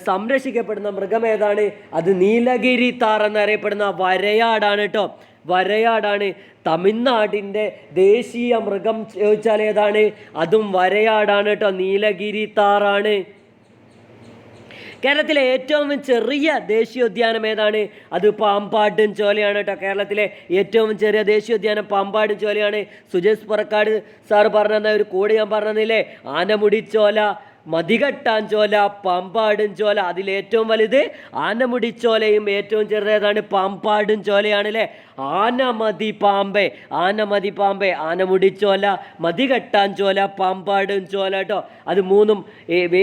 Speaker 1: സംരക്ഷിക്കപ്പെടുന്ന മൃഗം ഏതാണ്? അത് നീലഗിരി താർ എന്നറിയപ്പെടുന്ന വരയാടാണ് കേട്ടോ. വരയാടാണ്. തമിഴ്നാടിൻ്റെ ദേശീയ മൃഗം ചോദിച്ചാൽ ഏതാണ്? അതും വരയാടാണ് കേട്ടോ. നീലഗിരി താറാണ്. കേരളത്തിലെ ഏറ്റവും ചെറിയ ദേശീയോദ്യാനം ഏതാണ്? അത് പാമ്പാടും ചോലയാണ് കേട്ടോ. കേരളത്തിലെ ഏറ്റവും ചെറിയ ദേശീയോദ്യാനം പാമ്പാടും ചോലയാണ്. സുജേഷ് പുറക്കാട് സാറ് പറഞ്ഞ ഒരു കോഡ് ഞാൻ പറഞ്ഞില്ലേ, ആനമുടിച്ചോല, മതികെട്ടാഞ്ചോല, പാമ്പാടും ചോല. അതിലേറ്റവും വലുത് ആനമുടിച്ചോലയും ഏറ്റവും ചെറുതേതാണ് പാമ്പാടും ചോലയാണ് അല്ലേ. ആനമതി പാമ്പേ, ആനമതി പാമ്പേ, ആനമുടിച്ചോല, മതികെട്ടാഞ്ചോല, പാമ്പാടും ചോല കേട്ടോ. അത് മൂന്നും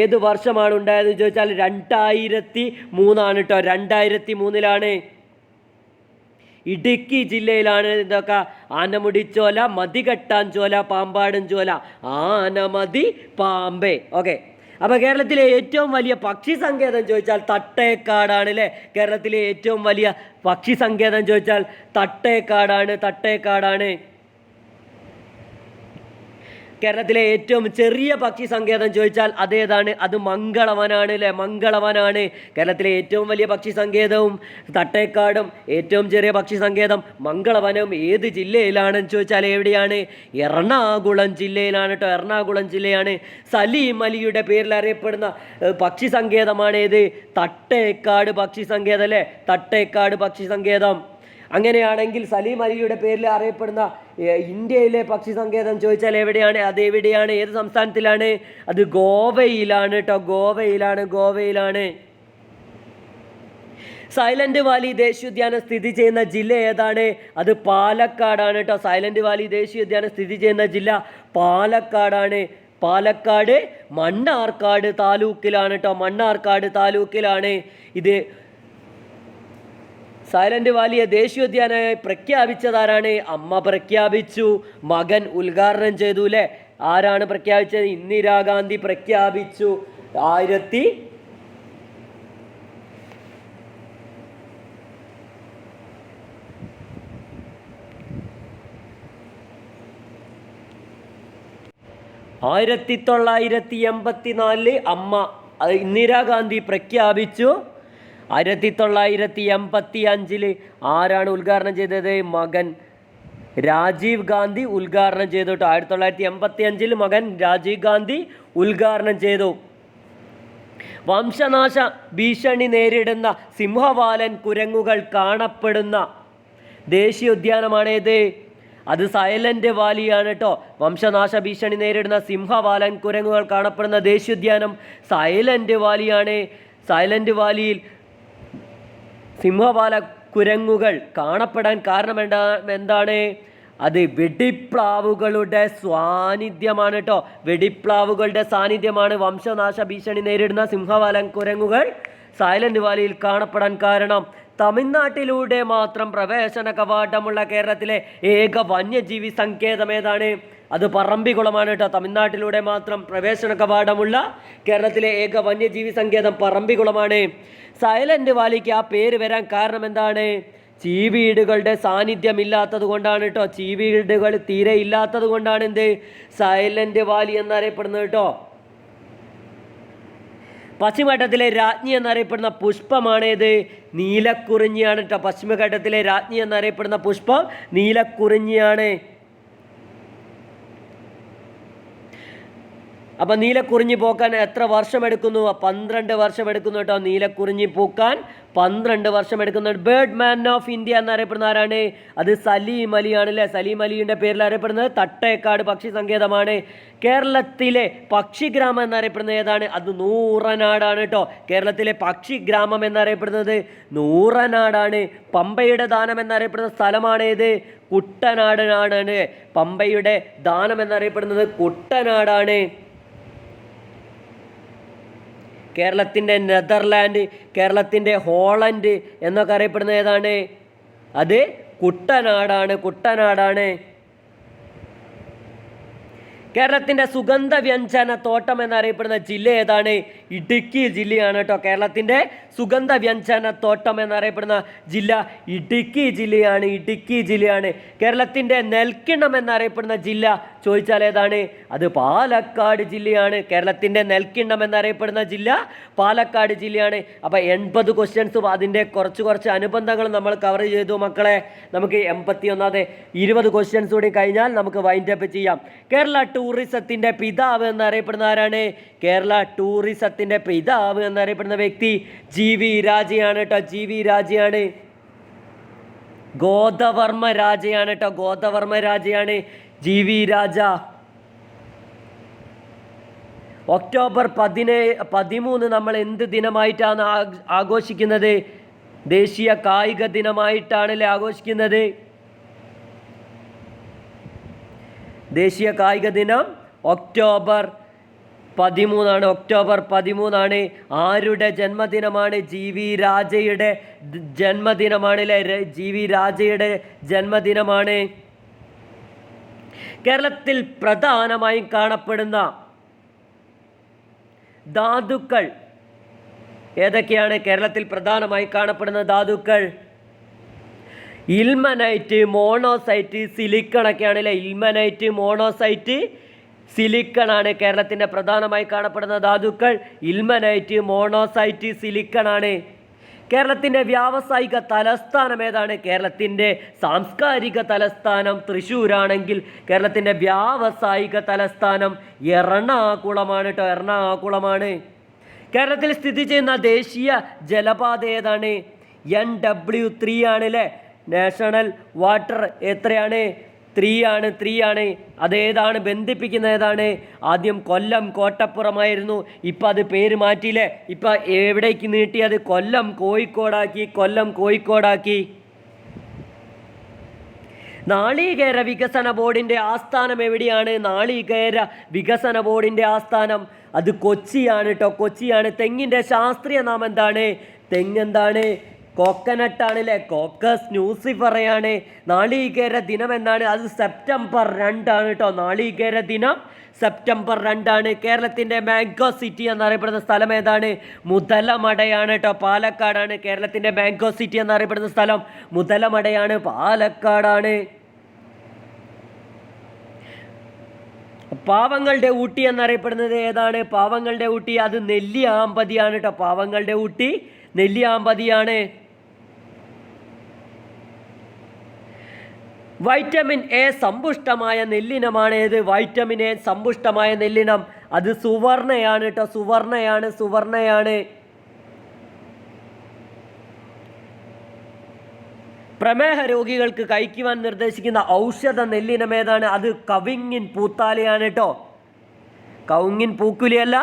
Speaker 1: ഏത് വർഷമാണ് ഉണ്ടായതെന്ന് ചോദിച്ചാൽ 2003 കേട്ടോ. 2003 ഇടുക്കി ജില്ലയിലാണ് ഇതൊക്കെ. ആനമുടിച്ചോല, മതികെട്ടാഞ്ചോല, പാമ്പാടും ചോല, ആനമതി പാമ്പേ. ഓക്കെ, അപ്പോൾ കേരളത്തിലെ ഏറ്റവും വലിയ പക്ഷി സങ്കേതം ചോദിച്ചാൽ തട്ടേക്കാടാണ് അല്ലേ. കേരളത്തിലെ ഏറ്റവും വലിയ പക്ഷി സങ്കേതം ചോദിച്ചാൽ തട്ടേക്കാടാണ്. കേരളത്തിലെ ഏറ്റവും ചെറിയ പക്ഷി സങ്കേതം ചോദിച്ചാൽ അതേതാണ്? അത് മംഗളവനാണ് അല്ലേ. മംഗളവനാണ് കേരളത്തിലെ ഏറ്റവും വലിയ പക്ഷി സങ്കേതവും തട്ടേക്കാടും. ഏറ്റവും ചെറിയ പക്ഷി സങ്കേതം മംഗളവനവും ഏത് ജില്ലയിലാണെന്ന് ചോദിച്ചാൽ എവിടെയാണ്? എറണാകുളം ജില്ലയിലാണ് കേട്ടോ. എറണാകുളം ജില്ലയാണ്. സലീം അലിയുടെ പേരിൽ അറിയപ്പെടുന്ന പക്ഷി സങ്കേതമാണ് ഏത്? തട്ടേക്കാട് പക്ഷി സങ്കേതം അല്ലേ. തട്ടേക്കാട് പക്ഷി സങ്കേതം. അങ്ങനെയാണെങ്കിൽ സലീം അലിയുടെ പേരിൽ അറിയപ്പെടുന്ന ഇന്ത്യയിലെ പക്ഷി സങ്കേതം ചോദിച്ചാൽ എവിടെയാണ്? അതെവിടെയാണ്? ഏത് സംസ്ഥാനത്തിലാണ്? അത് ഗോവയിലാണ് കേട്ടോ. ഗോവയിലാണ്. സൈലന്റ് വാലി ദേശീയോദ്യാനം സ്ഥിതി ചെയ്യുന്ന ജില്ല ഏതാണ്? അത് പാലക്കാടാണ് കേട്ടോ. സൈലന്റ് വാലി ദേശീയോദ്യാനം സ്ഥിതി ചെയ്യുന്ന ജില്ല പാലക്കാടാണ്. പാലക്കാട് മണ്ണാർക്കാട് താലൂക്കിലാണ് കേട്ടോ. മണ്ണാർക്കാട് താലൂക്കിലാണ് ഇത്. സൈലന്റ് വാലിയെ ദേശീയോദ്യാനമായി പ്രഖ്യാപിച്ചതാരാണ്? അമ്മ പ്രഖ്യാപിച്ചു, മകൻ ഉദ്ഘാടനം ചെയ്തു അല്ലേ. ആരാണ് പ്രഖ്യാപിച്ചത്? ഇന്ദിരാഗാന്ധി പ്രഖ്യാപിച്ചു. 1984 അമ്മ ഇന്ദിരാഗാന്ധി പ്രഖ്യാപിച്ചു. 1985 ആരാണ് ഉദ്ഘാടനം ചെയ്തത്? മകൻ രാജീവ് ഗാന്ധി ഉദ്ഘാടനം ചെയ്തു കേട്ടോ. 1985 മകൻ രാജീവ് ഗാന്ധി ഉദ്ഘാടനം ചെയ്തു. വംശനാശ ഭീഷണി നേരിടുന്ന സിംഹവാലൻ കുരങ്ങുകൾ കാണപ്പെടുന്ന ദേശീയോദ്യാനമാണേത്? അത് സൈലന്റ് വാലിയാണ് കേട്ടോ. വംശനാശ ഭീഷണി നേരിടുന്ന സിംഹവാലൻ കുരങ്ങുകൾ കാണപ്പെടുന്ന ദേശീയോദ്യാനം സൈലന്റ് വാലിയാണ്. സൈലന്റ് വാലിയിൽ സിംഹവാല കുരങ്ങുകൾ കാണപ്പെടാൻ കാരണം എന്താണ്? അത് വെടിപ്ലാവുകളുടെ സാന്നിധ്യമാണ് കേട്ടോ. വെടിപ്ലാവുകളുടെ സാന്നിധ്യമാണ് വംശനാശ ഭീഷണി നേരിടുന്ന സിംഹവാലൻ കുരങ്ങുകൾ സൈലന്റ് വാലിയിൽ കാണപ്പെടാൻ കാരണം. തമിഴ്നാട്ടിലൂടെ മാത്രം പ്രവേശന കവാടമുള്ള കേരളത്തിലെ ഏക വന്യജീവി സങ്കേതം ഏതാണ്? അത് പറമ്പിക്കുളമാണ് കേട്ടോ. തമിഴ്നാട്ടിലൂടെ മാത്രം പ്രവേശന കവാടമുള്ള കേരളത്തിലെ ഏക വന്യജീവി സങ്കേതം പറമ്പിക്കുളമാണ്. സൈലന്റ് വാലിക്ക് ആ പേര് വരാൻ കാരണം എന്താണ്? ചീവീടുകളുടെ സാന്നിധ്യം ഇല്ലാത്തത് കൊണ്ടാണ് കേട്ടോ. ചീവീടുകൾ തീരെ ഇല്ലാത്തത് കൊണ്ടാണ് എന്ത് സൈലന്റ് വാലി എന്നറിയപ്പെടുന്നത് കേട്ടോ. പശ്ചിമഘട്ടത്തിലെ രാജ്ഞി എന്നറിയപ്പെടുന്ന പുഷ്പമാണേത്? നീലക്കുറിഞ്ഞിയാണ് കേട്ടോ. പശ്ചിമഘട്ടത്തിലെ രാജ്ഞി എന്നറിയപ്പെടുന്ന പുഷ്പം നീലക്കുറിഞ്ഞിയാണ്. അപ്പം നീലക്കുറിഞ്ഞി പൂക്കാൻ എത്ര വർഷം എടുക്കുന്നു? 12 വർഷം എടുക്കുന്നു കേട്ടോ. നീലക്കുറിഞ്ഞി പൂക്കാൻ 12 വർഷം എടുക്കുന്നു. ബേർഡ് മാൻ ഓഫ് ഇന്ത്യ എന്നറിയപ്പെടുന്ന ആരാണ്? അത് സലീം അലിയാണ് അല്ലേ. സലീം അലിയുടെ പേരിൽ അറിയപ്പെടുന്നത് തട്ടേക്കാട് പക്ഷി സങ്കേതമാണ്. കേരളത്തിലെ പക്ഷിഗ്രാമം എന്നറിയപ്പെടുന്നത് ഏതാണ്? അത് നൂറനാടാണ് കേട്ടോ. കേരളത്തിലെ പക്ഷിഗ്രാമം എന്നറിയപ്പെടുന്നത് നൂറനാടാണ്. പമ്പയുടെ ദാനം എന്നറിയപ്പെടുന്ന സ്ഥലമാണേത്? കുട്ടനാടാണ്. പമ്പയുടെ ദാനം എന്നറിയപ്പെടുന്നത് കുട്ടനാടാണ്. കേരളത്തിൻ്റെ നെതർലാൻഡ്, കേരളത്തിൻ്റെ ഹോളണ്ട് എന്നൊക്കെ അറിയപ്പെടുന്ന ഏതാണ്? അത് കുട്ടനാടാണ്. കേരളത്തിൻ്റെ സുഗന്ധവ്യഞ്ജന തോട്ടം എന്നറിയപ്പെടുന്ന ജില്ല ഏതാണ്? ഇടുക്കി ജില്ലയാണ് കേട്ടോ. കേരളത്തിൻ്റെ സുഗന്ധവ്യഞ്ജന തോട്ടം എന്നറിയപ്പെടുന്ന ജില്ല ഇടുക്കി ജില്ലയാണ്. കേരളത്തിൻ്റെ നെൽക്കിണ്ണം എന്നറിയപ്പെടുന്ന ജില്ല ചോദിച്ചാൽ ഏതാണ്? അത് പാലക്കാട് ജില്ലയാണ്. കേരളത്തിൻ്റെ നെൽക്കിണ്ണം എന്നറിയപ്പെടുന്ന ജില്ല പാലക്കാട് ജില്ലയാണ്. അപ്പോൾ 80 ക്വസ്റ്റ്യൻസും അതിൻ്റെ കുറച്ച് അനുബന്ധങ്ങളും നമ്മൾ കവർ ചെയ്തു മക്കളെ. നമുക്ക് 81 20 ക്വസ്റ്റ്യൻസ് കൂടി കഴിഞ്ഞാൽ നമുക്ക് വൈൻഡപ്പ് ചെയ്യാം. കേരള ടൂറിസത്തിൻ്റെ പിതാവ് എന്നറിയപ്പെടുന്ന ആരാണ്? കേരള ടൂറിസത്തിൻ്റെ പിതാവ് എന്നറിയപ്പെടുന്ന വ്യക്തി GV രാജയാണ് കേട്ടോ. GV രാജയാണ്. ഗോദവർമ്മ രാജയാണ് കേട്ടോ. GV രാജ. ഒക്ടോബർ 13 നമ്മൾ എന്ത് ദിനമായിട്ടാണ് ആഘോഷിക്കുന്നത്? ദേശീയ കായിക ദിനമായിട്ടാണല്ലേ ആഘോഷിക്കുന്നത്. ദേശീയ കായിക ദിനം ഒക്ടോബർ 13 ഒക്ടോബർ 13 ആരുടെ ജന്മദിനമാണ്? GV രാജയുടെ ജന്മദിനമാണല്ലേ. GV രാജയുടെ ജന്മദിനമാണ്. കേരളത്തിൽ പ്രധാനമായും കാണപ്പെടുന്ന ധാതുക്കൾ ഏതൊക്കെയാണ്? കേരളത്തിൽ പ്രധാനമായി കാണപ്പെടുന്ന ധാതുക്കൾ ഇൽമനൈറ്റ്, മോണോസൈറ്റ്, സിലിക്കൺ ഒക്കെയാണല്ലേ. ഇൽമനൈറ്റ്, മോണോസൈറ്റ്, സിലിക്കൺ ആണ് കേരളത്തിൻ്റെ പ്രധാനമായി കാണപ്പെടുന്ന ധാതുക്കൾ. ഇൽമനൈറ്റ്, മോണോസൈറ്റ്, സിലിക്കൺ ആണ്. കേരളത്തിൻ്റെ വ്യാവസായിക തലസ്ഥാനം ഏതാണ്? കേരളത്തിൻ്റെ സാംസ്കാരിക തലസ്ഥാനം തൃശ്ശൂരാണെങ്കിൽ കേരളത്തിൻ്റെ വ്യാവസായിക തലസ്ഥാനം എറണാകുളമാണ് കേട്ടോ. എറണാകുളമാണ്. കേരളത്തിൽ സ്ഥിതി ചെയ്യുന്ന ദേശീയ ജലപാത ഏതാണ്? NW3 ആണല്ലേ. നാഷണൽ വാട്ടർ എത്രയാണ്? 3 ആണ്. അതേതാണ്? ബന്ധിപ്പിക്കുന്ന ഏതാണ്? ആദ്യം കൊല്ലം കോട്ടപ്പുറമായിരുന്നു, ഇപ്പം അത് പേര് മാറ്റിയില്ലേ. ഇപ്പം എവിടേക്ക് നീട്ടിയത്? കൊല്ലം കോഴിക്കോടാക്കി. നാളികേര വികസന ബോർഡിൻ്റെ ആസ്ഥാനം എവിടെയാണ്? നാളികേര വികസന ബോർഡിൻ്റെ ആസ്ഥാനം അത് കൊച്ചിയാണ് കേട്ടോ. കൊച്ചിയാണ്. തെങ്ങിൻ്റെ ശാസ്ത്രീയ നാമം എന്താണ്? തെങ്ങെന്താണ്? കോക്കനട്ടാണല്ലേ. കോക്കസ് ന്യൂസിഫറയാണ്. നാളികേര ദിനം എന്നാണ്? അത് സെപ്റ്റംബർ 2 ആണ് കേട്ടോ. നാളികേര ദിനം സെപ്റ്റംബർ 2 ആണ്. കേരളത്തിൻ്റെ മാംഗോ സിറ്റി എന്നറിയപ്പെടുന്ന സ്ഥലം ഏതാണ്? മുതലമടയാണ് കേട്ടോ. പാലക്കാടാണ്. കേരളത്തിൻ്റെ മാംഗോ സിറ്റി എന്നറിയപ്പെടുന്ന സ്ഥലം മുതലമടയാണ്, പാലക്കാടാണ്. പാവങ്ങളുടെ ഊട്ടി എന്നറിയപ്പെടുന്നത് ഏതാണ്? പാവങ്ങളുടെ ഊട്ടി അത് നെല്ലിയാമ്പതിയാണ് കേട്ടോ. പാവങ്ങളുടെ ഊട്ടി നെല്ലിയാമ്പതിയാണ്. വൈറ്റമിൻ എ സമ്പുഷ്ടമായ നെല്ലിനമാണ് ഏത്? വൈറ്റമിൻ എ സമ്പുഷ്ടമായ നെല്ലിനം അത് സുവർണയാണ് കേട്ടോ. സുവർണയാണ്. പ്രമേഹ രോഗികൾക്ക് കഴിക്കുവാൻ നിർദ്ദേശിക്കുന്ന ഔഷധ നെല്ലിനം ഏതാണ്? അത് കവുങ്ങിൻ പൂത്താലയാണ് കേട്ടോ. കവുങ്ങിൻ പൂക്കുലിയല്ല.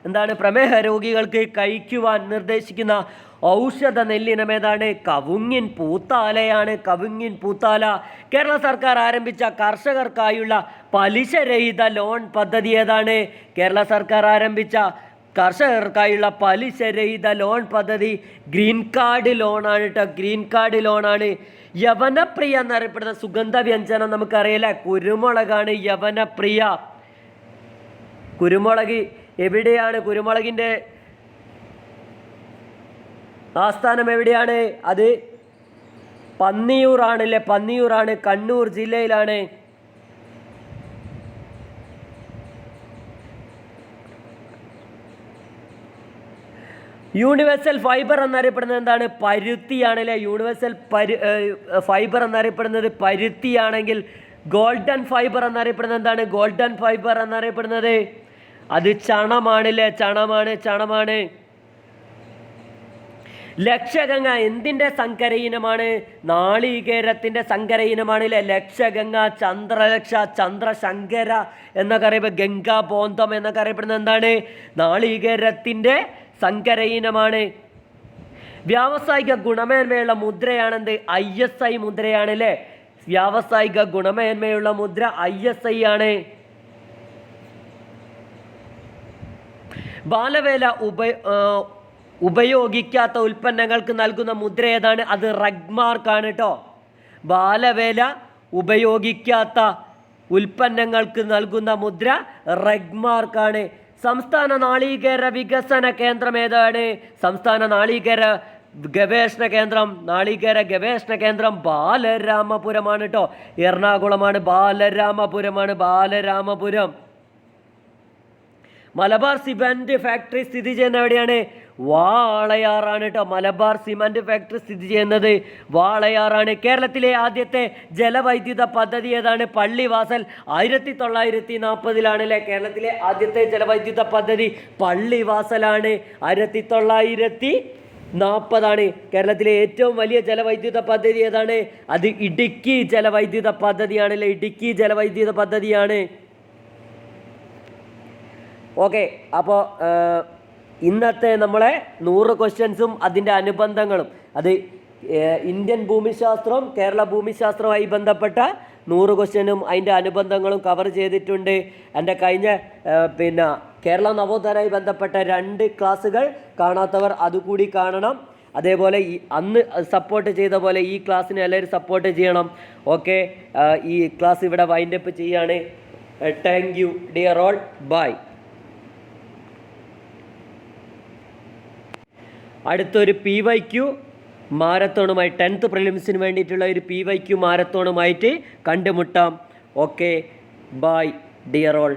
Speaker 1: എന്താണ്? പ്രമേഹ രോഗികൾക്ക് കഴിക്കുവാൻ നിർദ്ദേശിക്കുന്ന ഔഷധ നെല്ലിനം ഏതാണ്? കവുങ്ങിൻ പൂത്താലയാണ്. കവുങ്ങിൻ പൂത്താല. കേരള സർക്കാർ ആരംഭിച്ച കർഷകർക്കായുള്ള പലിശരഹിത ലോൺ പദ്ധതി ഏതാണ്? കേരള സർക്കാർ ആരംഭിച്ച കർഷകർക്കായുള്ള പലിശരഹിത ലോൺ പദ്ധതി ഗ്രീൻ കാർഡ് ലോണാണ് കേട്ടോ. ഗ്രീൻ കാർഡ് ലോണാണ്. യവനപ്രിയ എന്നറിയപ്പെടുന്ന സുഗന്ധ വ്യഞ്ജനം നമുക്കറിയില്ല. കുരുമുളകാണ് യവനപ്രിയ. കുരുമുളക് എവിടെയാണ്? കുരുമുളകിൻ്റെ ആസ്ഥാനം എവിടെയാണ്? അത് പന്നിയൂറാണല്ലേ. പന്നിയൂറാണ്. കണ്ണൂർ ജില്ലയിലാണ്. യൂണിവേഴ്സൽ ഫൈബർ എന്നറിയപ്പെടുന്നത് എന്താണ്? പരുത്തിയാണല്ലേ. യൂണിവേഴ്സൽ ഫൈബർ എന്നറിയപ്പെടുന്നത് പരുത്തിയാണെങ്കിൽ ഗോൾഡൻ ഫൈബർ എന്നറിയപ്പെടുന്നത് എന്താണ്? ഗോൾഡൻ ഫൈബർ എന്നറിയപ്പെടുന്നത് അത് ചണമാണല്ലേ. ചണമാണ്. ലക്ഷഗംഗ എന്തിൻ്റെ സങ്കര ഇനമാണ്? നാളികേരത്തിൻ്റെ സങ്കര ഇനമാണല്ലേ. ലക്ഷഗംഗ, ചന്ദ്രലക്ഷ, ചന്ദ്രശങ്കര എന്നൊക്കെ അറിയപ്പെടുന്നത്, ഗംഗാ ബോന്തം എന്നൊക്കെ അറിയപ്പെടുന്നത് എന്താണ്? നാളികേരത്തിൻ്റെ സങ്കര ഇനമാണ്. വ്യാവസായിക ഗുണമേന്മയുള്ള മുദ്രയാണെന്ത്? ISI മുദ്രയാണല്ലേ. വ്യാവസായിക ഗുണമേന്മയുള്ള മുദ്ര ISI ആണ്. ബാലവേല ഉപയോഗിക്കാത്ത ഉൽപ്പന്നങ്ങൾക്ക് നൽകുന്ന മുദ്ര ഏതാണ്? അത് റഗ്മാർക്കാണ് കേട്ടോ. ബാലവേല ഉപയോഗിക്കാത്ത ഉൽപ്പന്നങ്ങൾക്ക് നൽകുന്ന മുദ്ര റഗ്മാർക്കാണ്. സംസ്ഥാന നാളികേര വികസന കേന്ദ്രം ഏതാണ്? സംസ്ഥാന നാളികേര ഗവേഷണ കേന്ദ്രം ബാലരാമപുരമാണ് കേട്ടോ. എറണാകുളമാണ്. ബാലരാമപുരം. മലബാർ സിമന്റ് ഫാക്ടറി സ്ഥിതി ചെയ്യുന്ന എവിടെയാണ്? വാളയാറാണ് കേട്ടോ. മലബാർ സിമന്റ് ഫാക്ടറി സ്ഥിതി ചെയ്യുന്നത് വാളയാറാണ്. കേരളത്തിലെ ആദ്യത്തെ ജലവൈദ്യുത പദ്ധതി ഏതാണ്? പള്ളിവാസൽ. 1940 കേരളത്തിലെ ആദ്യത്തെ ജലവൈദ്യുത പദ്ധതി പള്ളിവാസലാണ്. 1940 കേരളത്തിലെ ഏറ്റവും വലിയ ജലവൈദ്യുത പദ്ധതി ഏതാണ്? അത് ഇടുക്കി ജലവൈദ്യുത പദ്ധതിയാണല്ലേ. ഇടുക്കി ജലവൈദ്യുത പദ്ധതിയാണ്. ഓക്കെ, അപ്പോൾ ഇന്നത്തെ നമ്മളെ 100 ക്വസ്റ്റ്യൻസും അതിൻ്റെ അനുബന്ധങ്ങളും, അത് ഇന്ത്യൻ ഭൂമിശാസ്ത്രവും കേരള ഭൂമിശാസ്ത്രവുമായി ബന്ധപ്പെട്ട 100 ക്വസ്റ്റ്യനും അതിൻ്റെ അനുബന്ധങ്ങളും കവർ ചെയ്തിട്ടുണ്ട്. എൻ്റെ കഴിഞ്ഞ കേരള നവോത്ഥാനവുമായി ബന്ധപ്പെട്ട 2 ക്ലാസ്സുകൾ കാണാത്തവർ അതുകൂടി കാണണം. അതേപോലെ അന്ന് സപ്പോർട്ട് ചെയ്ത പോലെ ഈ ക്ലാസ്സിനെ എല്ലാവരും സപ്പോർട്ട് ചെയ്യണം. ഓക്കെ, ഈ ക്ലാസ് ഇവിടെ വൈൻഡപ്പ് ചെയ്യാണ്. Thank you dear all, bye. അടുത്തൊരു PYQ മാരത്തോണുമായി 10th പ്രിലിംസിന് വേണ്ടിയിട്ടുള്ള ഒരു PYQ മാരത്തോണുമായിട്ട് കണ്ടുമുട്ടാം. Okay, bye dear all.